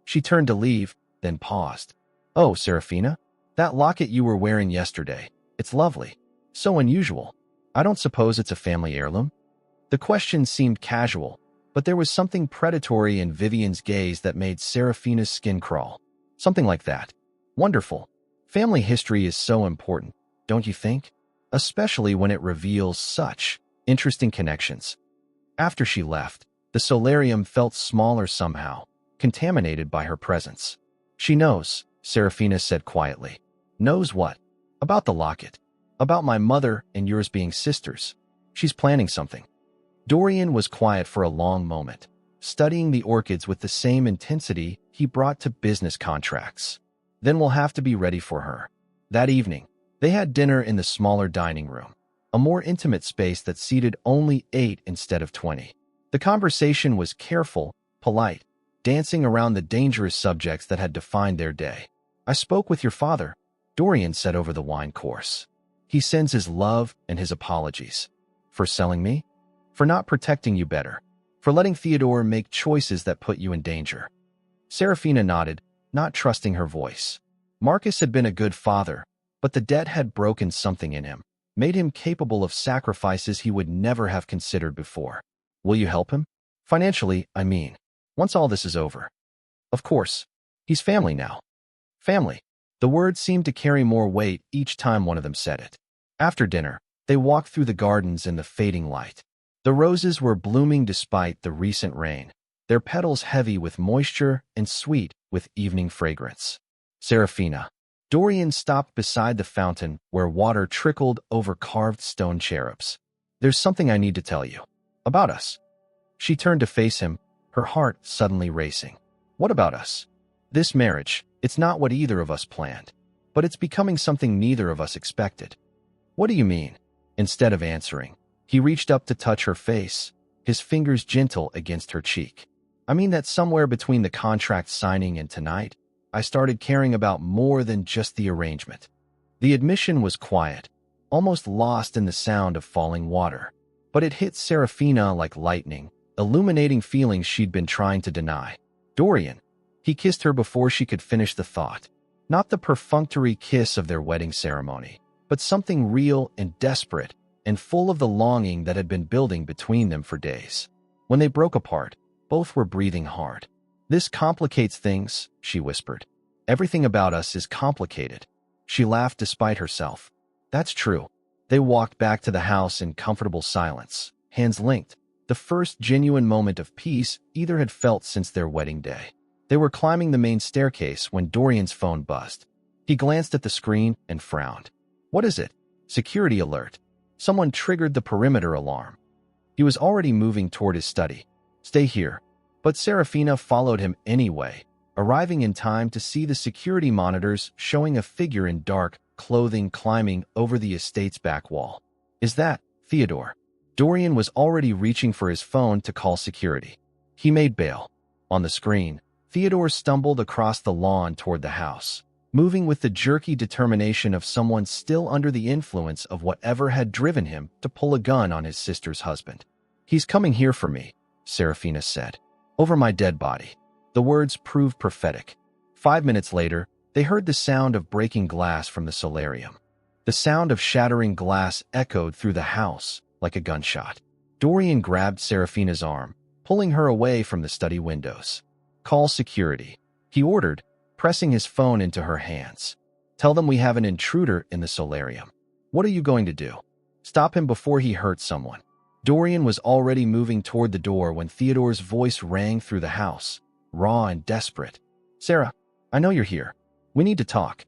She turned to leave, then paused. Oh, Serafina, that locket you were wearing yesterday, it's lovely. So unusual. I don't suppose it's a family heirloom? The question seemed casual, but there was something predatory in Vivian's gaze that made Serafina's skin crawl. Something like that. Wonderful. Family history is so important, don't you think? Especially when it reveals such interesting connections. After she left, the solarium felt smaller somehow, contaminated by her presence. She knows, Serafina said quietly. Knows what? About the locket. About my mother and yours being sisters. She's planning something. Dorian was quiet for a long moment. studying the orchids with the same intensity he brought to business contracts. Then we'll have to be ready for her. That evening, they had dinner in the smaller dining room, a more intimate space that seated only 8 instead of 20. The conversation was careful, polite, dancing around the dangerous subjects that had defined their day. I spoke with your father, Dorian said over the wine course. He sends his love and his apologies. For selling me? For not protecting you better? For letting Theodore make choices that put you in danger? Serafina nodded, not trusting her voice. Marcus had been a good father, but the debt had broken something in him, made him capable of sacrifices he would never have considered before. Will you help him? Financially, I mean. Once all this is over. Of course. He's family now. Family. The word seemed to carry more weight each time one of them said it. After dinner, they walked through the gardens in the fading light. The roses were blooming despite the recent rain, their petals heavy with moisture and sweet with evening fragrance. Serafina. Dorian stopped beside the fountain where water trickled over carved stone cherubs. There's something I need to tell you. About us. She turned to face him, her heart suddenly racing. What about us? This marriage, it's not what either of us planned, but it's becoming something neither of us expected. What do you mean? Instead of answering, he reached up to touch her face, his fingers gentle against her cheek. I mean that somewhere between the contract signing and tonight, I started caring about more than just the arrangement. The admission was quiet, almost lost in the sound of falling water, but it hit Serafina like lightning, illuminating feelings she'd been trying to deny. Dorian. He kissed her before she could finish the thought. Not the perfunctory kiss of their wedding ceremony, but something real and desperate and full of the longing that had been building between them for days. When they broke apart, both were breathing hard. This complicates things, she whispered. Everything about us is complicated. She laughed despite herself. That's true. They walked back to the house in comfortable silence, hands linked, the first genuine moment of peace either had felt since their wedding day. They were climbing the main staircase when Dorian's phone buzzed. He glanced at the screen and frowned. What is it? Security alert. Someone triggered the perimeter alarm. He was already moving toward his study. Stay here. But Serafina followed him anyway, arriving in time to see the security monitors showing a figure in dark clothing climbing over the estate's back wall. Is that Theodore? Dorian was already reaching for his phone to call security. He made bail. On the screen, Theodore stumbled across the lawn toward the house, moving with the jerky determination of someone still under the influence of whatever had driven him to pull a gun on his sister's husband. He's coming here for me, Serafina said. Over my dead body. The words proved prophetic. 5 minutes later, they heard the sound of breaking glass from the solarium. The sound of shattering glass echoed through the house like a gunshot. Dorian grabbed Serafina's arm, pulling her away from the study windows. Call security, he ordered, pressing his phone into her hands. Tell them we have an intruder in the solarium. What are you going to do? Stop him before he hurts someone. Dorian was already moving toward the door when Theodore's voice rang through the house, raw and desperate. Sarah, I know you're here. We need to talk.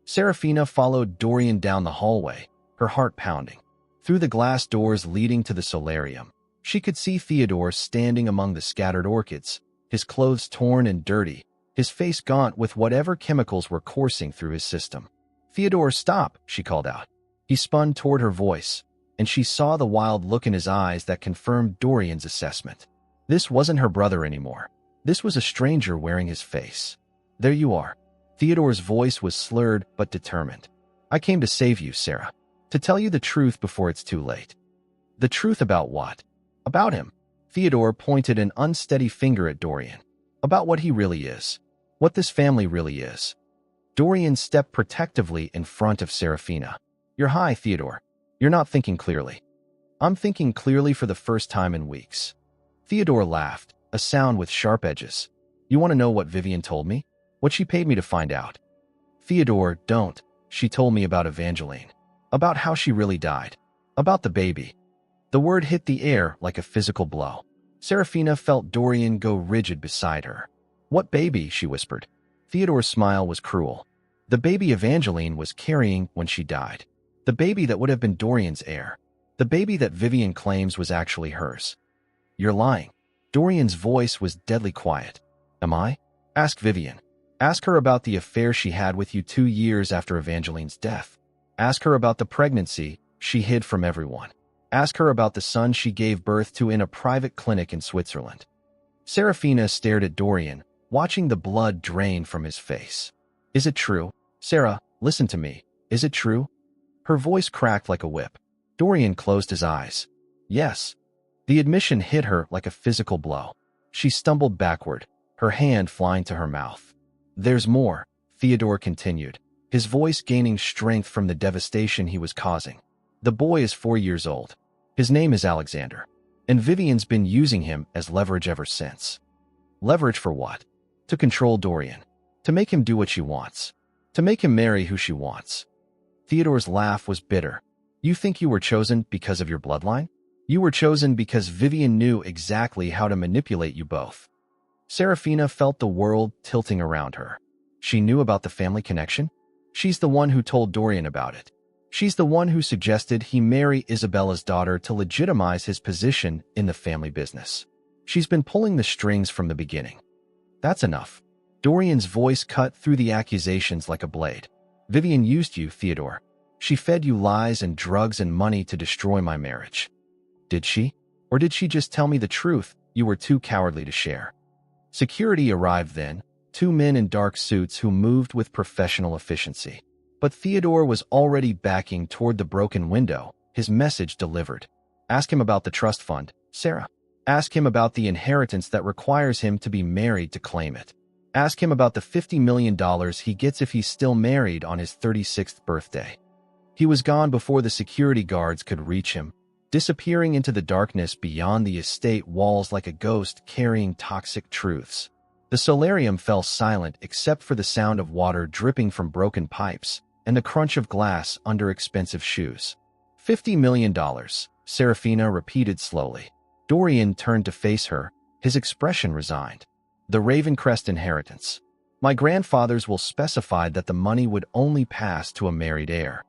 Serafina followed Dorian down the hallway, her heart pounding. Through the glass doors leading to the solarium, she could see Theodore standing among the scattered orchids, his clothes torn and dirty, his face gaunt with whatever chemicals were coursing through his system. Theodore, stop, she called out. He spun toward her voice, and she saw the wild look in his eyes that confirmed Dorian's assessment. This wasn't her brother anymore. This was a stranger wearing his face. There you are. Theodore's voice was slurred but determined. I came to save you, Sarah. To tell you the truth before it's too late. The truth about what? About him. Theodore pointed an unsteady finger at Dorian. About what he really is. What this family really is. Dorian stepped protectively in front of Serafina. You're high, Theodore. You're not thinking clearly. I'm thinking clearly for the first time in weeks. Theodore laughed, a sound with sharp edges. You want to know what Vivian told me? What she paid me to find out? Theodore, don't. She told me about Evangeline. About how she really died. About the baby. The word hit the air like a physical blow. Serafina felt Dorian go rigid beside her. What baby? She whispered. Theodore's smile was cruel. The baby Evangeline was carrying when she died. The baby that would have been Dorian's heir. The baby that Vivian claims was actually hers. You're lying. Dorian's voice was deadly quiet. Am I? Ask Vivian. Ask her about the affair she had with you 2 years after Evangeline's death. Ask her about the pregnancy she hid from everyone. Ask her about the son she gave birth to in a private clinic in Switzerland. Serafina stared at Dorian, watching the blood drain from his face. Is it true? Sarah, listen to me. Is it true? Her voice cracked like a whip. Dorian closed his eyes. Yes. The admission hit her like a physical blow. She stumbled backward, her hand flying to her mouth. There's more, Theodore continued, his voice gaining strength from the devastation he was causing. The boy is 4 years old. His name is Alexander, and Vivian's been using him as leverage ever since. Leverage for what? To control Dorian. To make him do what she wants. To make him marry who she wants. Theodore's laugh was bitter. You think you were chosen because of your bloodline? You were chosen because Vivian knew exactly how to manipulate you both. Serafina felt the world tilting around her. She knew about the family connection. She's the one who told Dorian about it. She's the one who suggested he marry Isabella's daughter to legitimize his position in the family business. She's been pulling the strings from the beginning. That's enough. Dorian's voice cut through the accusations like a blade. Vivian used you, Theodore. She fed you lies and drugs and money to destroy my marriage. Did she? Or did she just tell me the truth you were too cowardly to share? Security arrived then, 2 men in dark suits who moved with professional efficiency. But Theodore was already backing toward the broken window, his message delivered. Ask him about the trust fund, Sarah. Ask him about the inheritance that requires him to be married to claim it. Ask him about the $50 million he gets if he's still married on his 36th birthday. He was gone before the security guards could reach him, disappearing into the darkness beyond the estate walls like a ghost carrying toxic truths. The solarium fell silent except for the sound of water dripping from broken pipes and the crunch of glass under expensive shoes. $50 million, Serafina repeated slowly. Dorian turned to face her, his expression resigned. The Ravencrest inheritance. My grandfathers will specify that the money would only pass to a married heir.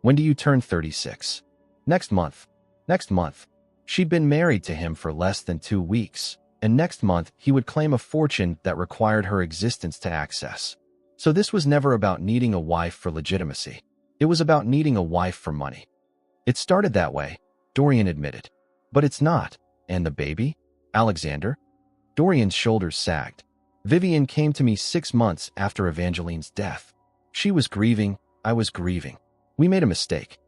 When do you turn 36? Next month. Next month. She'd been married to him for less than 2 weeks, and next month he would claim a fortune that required her existence to access. So this was never about needing a wife for legitimacy. It was about needing a wife for money. It started that way, Dorian admitted. But it's not. And the baby? Alexander? Dorian's shoulders sagged. Vivian came to me 6 months after Evangeline's death. She was grieving, I was grieving. We made a mistake.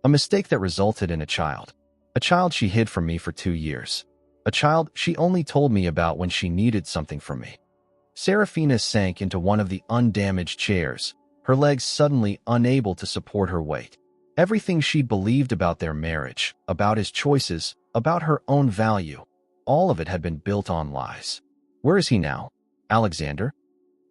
A mistake that resulted in a child. A child she hid from me for 2 years. A child she only told me about when she needed something from me. Serafina sank into one of the undamaged chairs, her legs suddenly unable to support her weight. Everything she'd believed about their marriage, about his choices, about her own value, all of it had been built on lies. Where is he now? Alexander?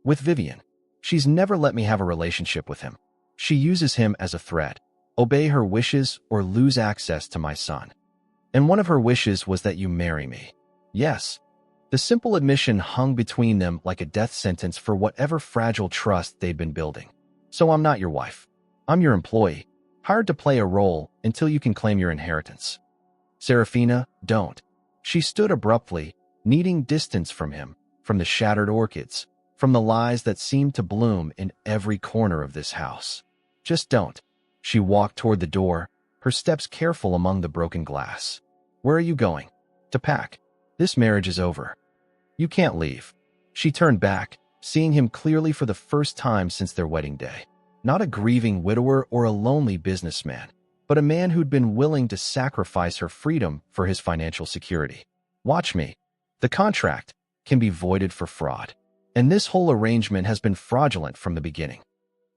With Vivian. She's never let me have a relationship with him. She uses him as a threat. Obey her wishes or lose access to my son. And one of her wishes was that you marry me. Yes. The simple admission hung between them like a death sentence for whatever fragile trust they'd been building. So I'm not your wife. I'm your employee, hired to play a role until you can claim your inheritance. Serafina, don't. She stood abruptly, needing distance from him, from the shattered orchids, from the lies that seemed to bloom in every corner of this house. Just don't. She walked toward the door, her steps careful among the broken glass. Where are you going? To pack. This marriage is over. You can't leave. She turned back, seeing him clearly for the first time since their wedding day. Not a grieving widower or a lonely businessman, but a man who'd been willing to sacrifice her freedom for his financial security. Watch me. The contract can be voided for fraud, and this whole arrangement has been fraudulent from the beginning.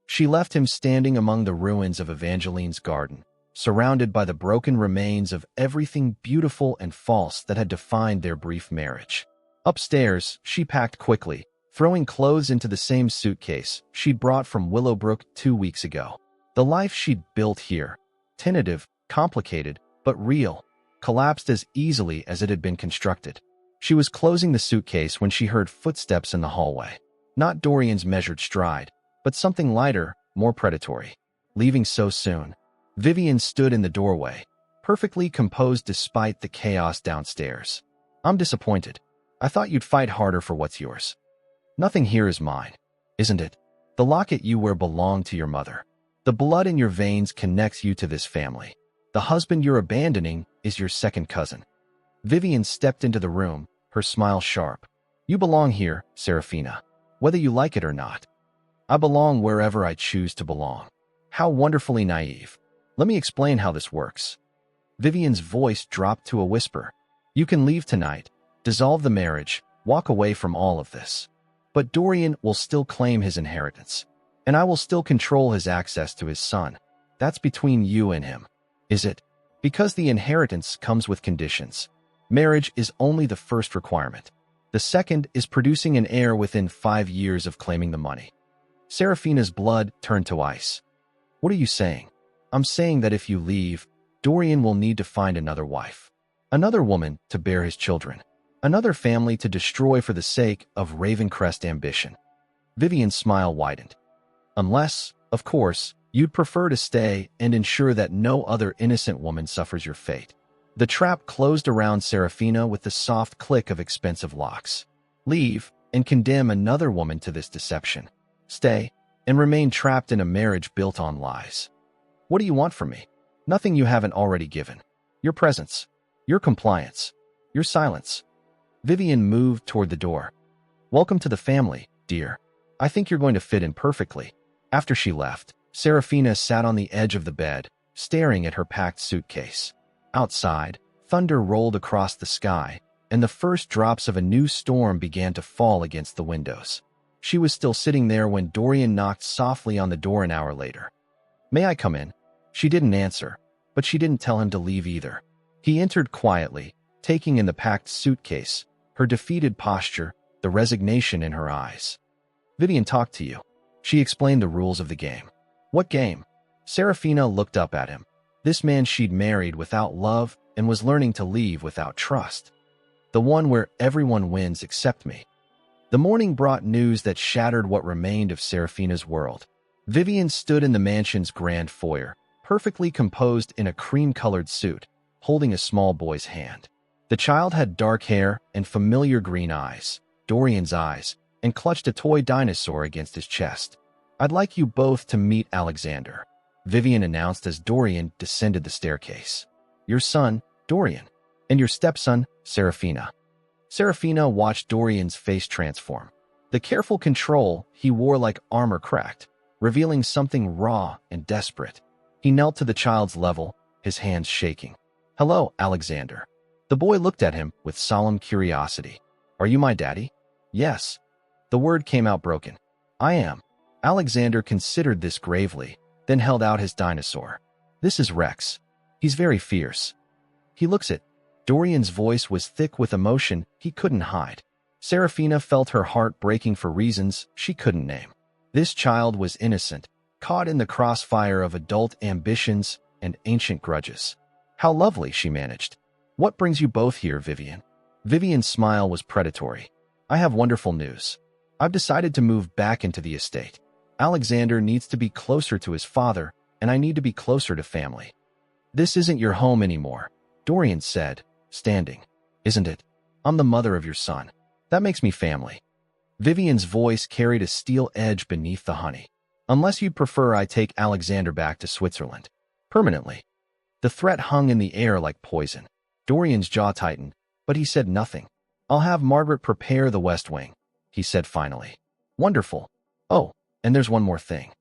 She left him standing among the ruins of Evangeline's garden, surrounded by the broken remains of everything beautiful and false that had defined their brief marriage. Upstairs, she packed quickly, throwing clothes into the same suitcase she'd brought from Willowbrook 2 weeks ago. The life she'd built here, tentative, complicated, but real, collapsed as easily as it had been constructed. She was closing the suitcase when she heard footsteps in the hallway. Not Dorian's measured stride, but something lighter, more predatory. Leaving so soon. Vivian stood in the doorway, perfectly composed despite the chaos downstairs. I'm disappointed. I thought you'd fight harder for what's yours. Nothing here is mine, isn't it? The locket you wear belonged to your mother. The blood in your veins connects you to this family. The husband you're abandoning is your second cousin. Vivian stepped into the room, her smile sharp. You belong here, Serafina, whether you like it or not. I belong wherever I choose to belong. How wonderfully naive. Let me explain how this works. Vivian's voice dropped to a whisper. You can leave tonight, dissolve the marriage, walk away from all of this. But Dorian will still claim his inheritance, and I will still control his access to his son. That's between you and him, is it? Because the inheritance comes with conditions. Marriage is only the first requirement. The second is producing an heir within 5 years of claiming the money. Serafina's blood turned to ice. What are you saying? I'm saying that if you leave, Dorian will need to find another wife, another woman to bear his children, another family to destroy for the sake of Ravencrest ambition. Vivian's smile widened. Unless, of course, you'd prefer to stay and ensure that no other innocent woman suffers your fate. The trap closed around Serafina with the soft click of expensive locks. Leave and condemn another woman to this deception. Stay and remain trapped in a marriage built on lies. What do you want from me? Nothing you haven't already given. Your presence, your compliance, your silence. Vivian moved toward the door. Welcome to the family, dear. I think you're going to fit in perfectly. After she left, Serafina sat on the edge of the bed, staring at her packed suitcase. Outside, thunder rolled across the sky, and the first drops of a new storm began to fall against the windows. She was still sitting there when Dorian knocked softly on the door an hour later. May I come in? She didn't answer, but she didn't tell him to leave either. He entered quietly, taking in the packed suitcase, her defeated posture, the resignation in her eyes. Vivian talked to you. She explained the rules of the game. What game? Serafina looked up at him. This man she'd married without love and was learning to leave without trust. The one where everyone wins except me. The morning brought news that shattered what remained of Serafina's world. Vivian stood in the mansion's grand foyer, perfectly composed in a cream-colored suit, holding a small boy's hand. The child had dark hair and familiar green eyes, Dorian's eyes, and clutched a toy dinosaur against his chest. I'd like you both to meet Alexander, Vivian announced as Dorian descended the staircase. Your son, Dorian, and your stepson, Serafina. Serafina watched Dorian's face transform. The careful control he wore like armor cracked, revealing something raw and desperate. He knelt to the child's level, his hands shaking. Hello, Alexander. The boy looked at him with solemn curiosity. Are you my daddy? Yes. The word came out broken. I am. Alexander considered this gravely, then held out his dinosaur. This is Rex. He's very fierce. He looks at. Dorian's voice was thick with emotion he couldn't hide. Serafina felt her heart breaking for reasons she couldn't name. This child was innocent, caught in the crossfire of adult ambitions and ancient grudges. How lovely, she managed. What brings you both here, Vivian? Vivian's smile was predatory. I have wonderful news. I've decided to move back into the estate. Alexander needs to be closer to his father, and I need to be closer to family. This isn't your home anymore, Dorian said, standing. Isn't it? I'm the mother of your son. That makes me family. Vivian's voice carried a steel edge beneath the honey. Unless you'd prefer I take Alexander back to Switzerland. Permanently. The threat hung in the air like poison. Dorian's jaw tightened, but he said nothing. I'll have Margaret prepare the West Wing, he said finally. Wonderful. Oh, and there's one more thing.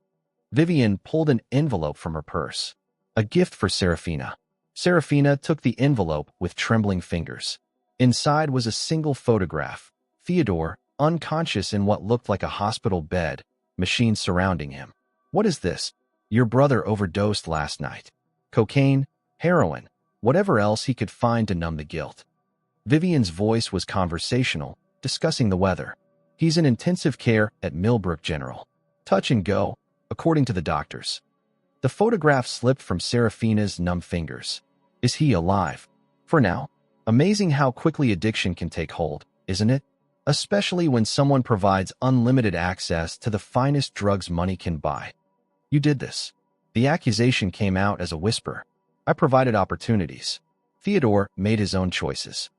Vivian pulled an envelope from her purse. A gift for Serafina. Serafina took the envelope with trembling fingers. Inside was a single photograph. Theodore, unconscious in what looked like a hospital bed, machines surrounding him. What is this? Your brother overdosed last night. Cocaine, heroin, whatever else he could find to numb the guilt. Vivian's voice was conversational, discussing the weather. He's in intensive care at Millbrook General. Touch and go, according to the doctors. The photograph slipped from Serafina's numb fingers. Is he alive? For now. Amazing how quickly addiction can take hold, isn't it? Especially when someone provides unlimited access to the finest drugs money can buy. You did this. The accusation came out as a whisper. I provided opportunities. Theodore made his own choices.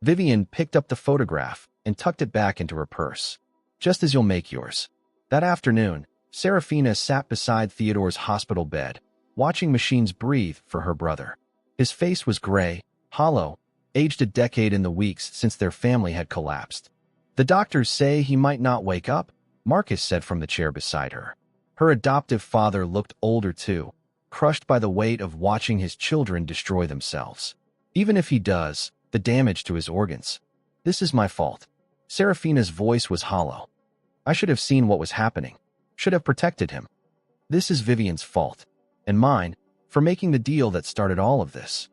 Vivian picked up the photograph and tucked it back into her purse. Just as you'll make yours. That afternoon, Serafina sat beside Theodore's hospital bed, watching machines breathe for her brother. His face was gray, hollow, aged a decade in the weeks since their family had collapsed. The doctors say he might not wake up, Marcus said from the chair beside her. Her adoptive father looked older too, crushed by the weight of watching his children destroy themselves. Even if he does, the damage to his organs. This is my fault. Serafina's voice was hollow. I should have seen what was happening. Should have protected him. This is Vivian's fault. And mine, for making the deal that started all of this.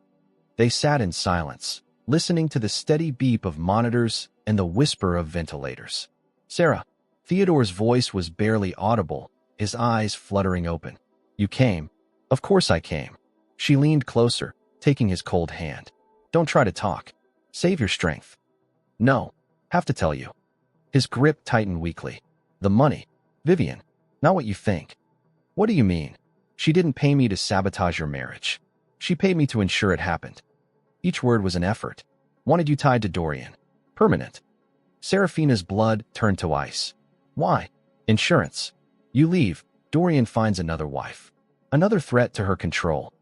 They sat in silence, listening to the steady beep of monitors and the whisper of ventilators. Sarah. Theodore's voice was barely audible, his eyes fluttering open. You came. Of course I came. She leaned closer, taking his cold hand. Don't try to talk. Save your strength. No. Have to tell you. His grip tightened weakly. The money. Vivian. Not what you think. What do you mean? She didn't pay me to sabotage your marriage. She paid me to ensure it happened. Each word was an effort. Wanted you tied to Dorian. Permanent. Serafina's blood turned to ice. Why? Insurance. You leave, Dorian finds another wife. Another threat to her control.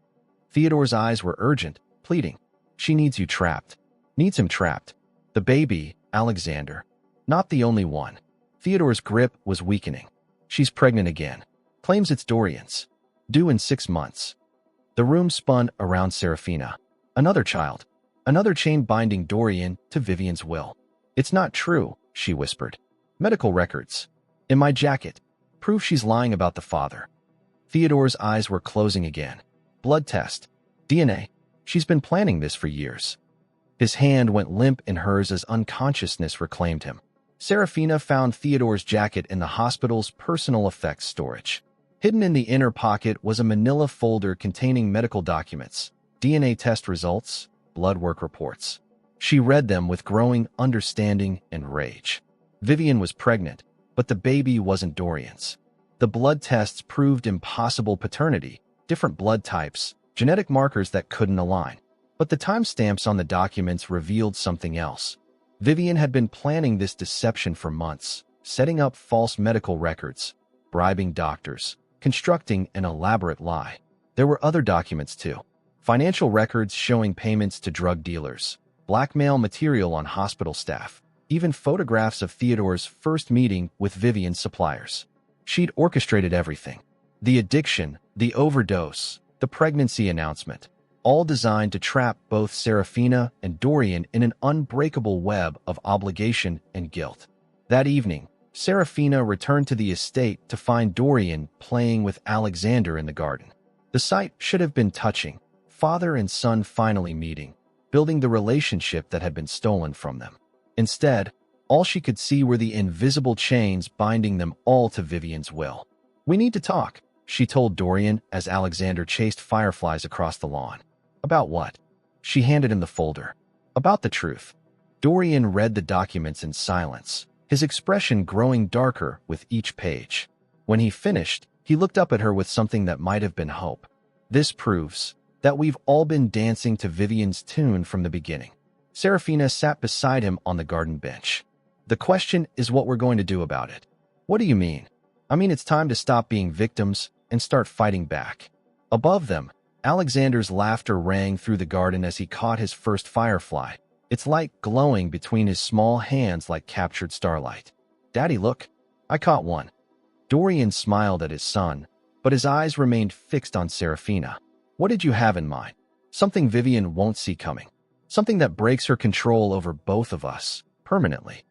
Theodore's eyes were urgent, pleading. She needs you trapped. Needs him trapped. The baby, Alexander. Not the only one. Theodore's grip was weakening. She's pregnant again. Claims it's Dorian's. Due in 6 months. The room spun around Serafina. Another child. Another chain binding Dorian to Vivian's will. It's not true, she whispered. Medical records. In my jacket. Proof she's lying about the father. Theodore's eyes were closing again. Blood test. DNA. She's been planning this for years. His hand went limp in hers as unconsciousness reclaimed him. Serafina found Theodore's jacket in the hospital's personal effects storage. Hidden in the inner pocket was a manila folder containing medical documents, DNA test results, blood work reports. She read them with growing understanding and rage. Vivian was pregnant, but the baby wasn't Dorian's. The blood tests proved impossible paternity, different blood types, genetic markers that couldn't align. But the timestamps on the documents revealed something else. Vivian had been planning this deception for months, setting up false medical records, bribing doctors, constructing an elaborate lie. There were other documents too. Financial records showing payments to drug dealers, blackmail material on hospital staff, even photographs of Theodore's first meeting with Vivian's suppliers. She'd orchestrated everything. The addiction, the overdose, the pregnancy announcement, all designed to trap both Serafina and Dorian in an unbreakable web of obligation and guilt. That evening, Serafina returned to the estate to find Dorian playing with Alexander in the garden. The sight should have been touching, father and son finally meeting, building the relationship that had been stolen from them. Instead, all she could see were the invisible chains binding them all to Vivian's will. We need to talk, she told Dorian as Alexander chased fireflies across the lawn. About what? She handed him the folder. About the truth. Dorian read the documents in silence, his expression growing darker with each page. When he finished, he looked up at her with something that might have been hope. This proves that we've all been dancing to Vivian's tune from the beginning. Serafina sat beside him on the garden bench. The question is what we're going to do about it. What do you mean? I mean it's time to stop being victims and start fighting back. Above them, Alexander's laughter rang through the garden as he caught his first firefly, its light glowing between his small hands like captured starlight. Daddy, look. I caught one. Dorian smiled at his son, but his eyes remained fixed on Serafina. What did you have in mind? Something Vivian won't see coming. Something that breaks her control over both of us, permanently.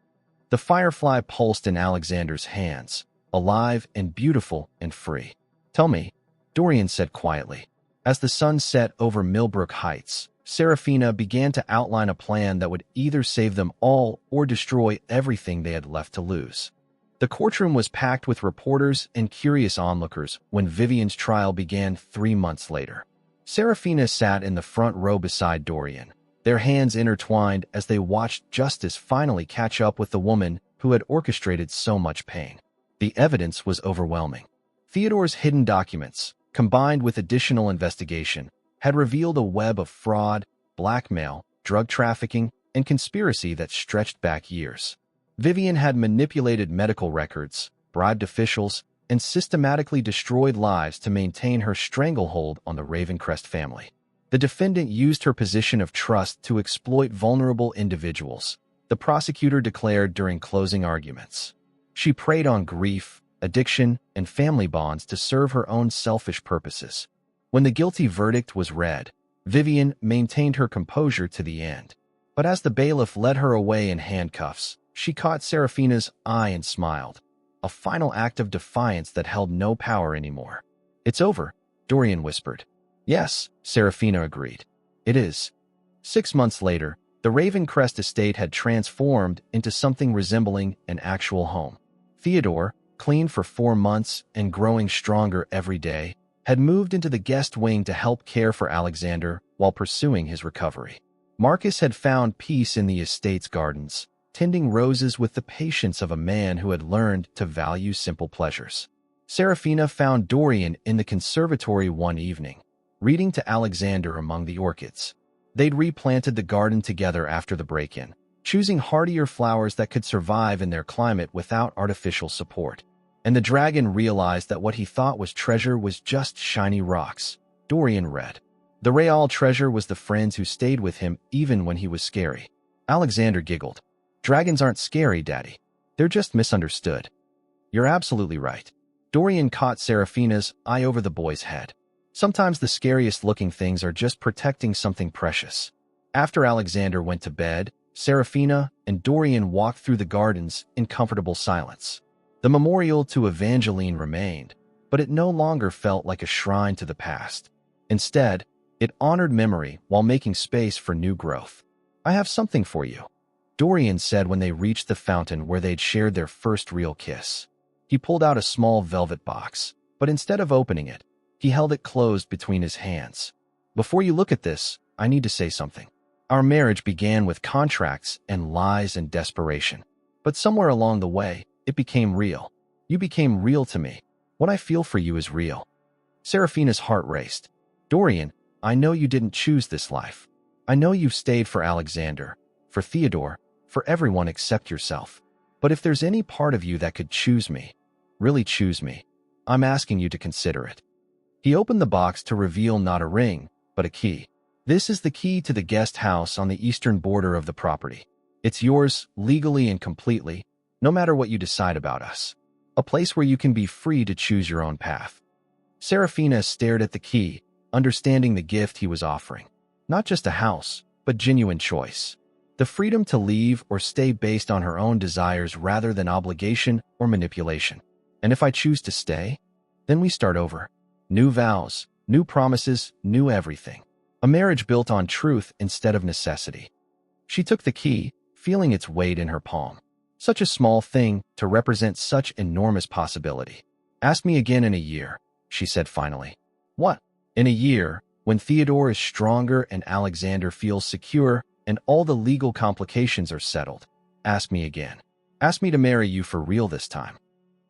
The firefly pulsed in Alexander's hands, alive and beautiful and free. Tell me, Dorian said quietly. As the sun set over Millbrook Heights, Serafina began to outline a plan that would either save them all or destroy everything they had left to lose. The courtroom was packed with reporters and curious onlookers when Vivian's trial began 3 months later. Serafina sat in the front row beside Dorian, their hands intertwined as they watched justice finally catch up with the woman who had orchestrated so much pain. The evidence was overwhelming. Theodore's hidden documents, combined with additional investigation, had revealed a web of fraud, blackmail, drug trafficking, and conspiracy that stretched back years. Vivian had manipulated medical records, bribed officials, and systematically destroyed lives to maintain her stranglehold on the Ravencrest family. The defendant used her position of trust to exploit vulnerable individuals, the prosecutor declared during closing arguments. She preyed on grief, addiction, and family bonds to serve her own selfish purposes. When the guilty verdict was read, Vivian maintained her composure to the end. But as the bailiff led her away in handcuffs, she caught Seraphina's eye and smiled, a final act of defiance that held no power anymore. "It's over," Dorian whispered. "Yes," Seraphina agreed. "It is." 6 months later, the Ravencrest estate had transformed into something resembling an actual home. Theodore, clean for 4 months and growing stronger every day, had moved into the guest wing to help care for Alexander while pursuing his recovery. Marcus had found peace in the estate's gardens, tending roses with the patience of a man who had learned to value simple pleasures. Seraphina found Dorian in the conservatory one evening, reading to Alexander among the orchids. They'd replanted the garden together after the break-in, choosing hardier flowers that could survive in their climate without artificial support. And the dragon realized that what he thought was treasure was just shiny rocks. Dorian read. The real treasure was the friends who stayed with him even when he was scary. Alexander giggled. "Dragons aren't scary, Daddy. They're just misunderstood." "You're absolutely right." Dorian caught Seraphina's eye over the boy's head. Sometimes the scariest-looking things are just protecting something precious. After Alexander went to bed, Seraphina and Dorian walked through the gardens in comfortable silence. The memorial to Evangeline remained, but it no longer felt like a shrine to the past. Instead, it honored memory while making space for new growth. "I have something for you," Dorian said when they reached the fountain where they'd shared their first real kiss. He pulled out a small velvet box, but instead of opening it, he held it closed between his hands. "Before you look at this, I need to say something. Our marriage began with contracts and lies and desperation. But somewhere along the way, it became real. You became real to me. What I feel for you is real." Seraphina's heart raced. "Dorian, I know you didn't choose this life. I know you've stayed for Alexander, for Theodore, for everyone except yourself. But if there's any part of you that could choose me, really choose me, I'm asking you to consider it." He opened the box to reveal not a ring, but a key. "This is the key to the guest house on the eastern border of the property. It's yours, legally and completely, no matter what you decide about us. A place where you can be free to choose your own path." Seraphina stared at the key, understanding the gift he was offering. Not just a house, but genuine choice. The freedom to leave or stay based on her own desires rather than obligation or manipulation. "And if I choose to stay, then we start over. New vows, new promises, new everything. A marriage built on truth instead of necessity." She took the key, feeling its weight in her palm. Such a small thing to represent such enormous possibility. "Ask me again in a year," she said finally. "What?" "In a year, when Theodore is stronger and Alexander feels secure and all the legal complications are settled. Ask me again. Ask me to marry you for real this time."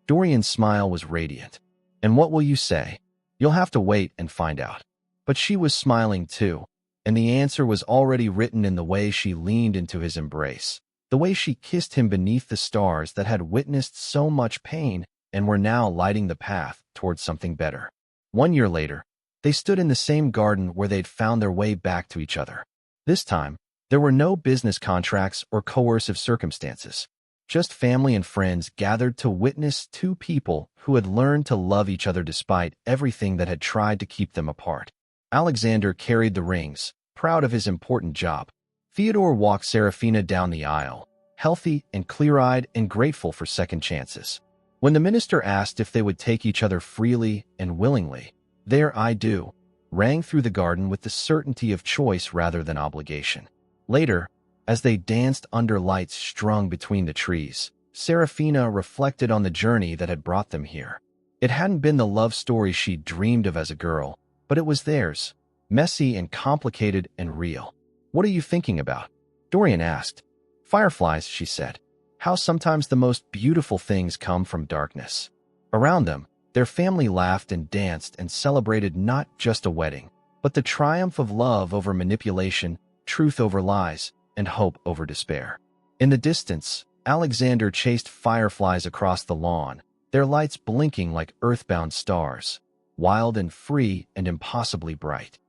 Dorian's smile was radiant. "And what will you say?" "You'll have to wait and find out." But she was smiling too, and the answer was already written in the way she leaned into his embrace, the way she kissed him beneath the stars that had witnessed so much pain and were now lighting the path towards something better. 1 year later, they stood in the same garden where they'd found their way back to each other. This time, there were no business contracts or coercive circumstances. Just family and friends gathered to witness two people who had learned to love each other despite everything that had tried to keep them apart. Alexander carried the rings, proud of his important job. Theodore walked Seraphina down the aisle, healthy and clear-eyed and grateful for second chances. When the minister asked if they would take each other freely and willingly, their "I do" rang through the garden with the certainty of choice rather than obligation. Later, as they danced under lights strung between the trees, Seraphina reflected on the journey that had brought them here. It hadn't been the love story she'd dreamed of as a girl, but it was theirs, messy and complicated and real. "What are you thinking about?" Dorian asked. "Fireflies," she said. "How sometimes the most beautiful things come from darkness." Around them, their family laughed and danced and celebrated not just a wedding, but the triumph of love over manipulation, truth over lies, and hope over despair. In the distance, Alexander chased fireflies across the lawn, their lights blinking like earthbound stars, wild and free and impossibly bright.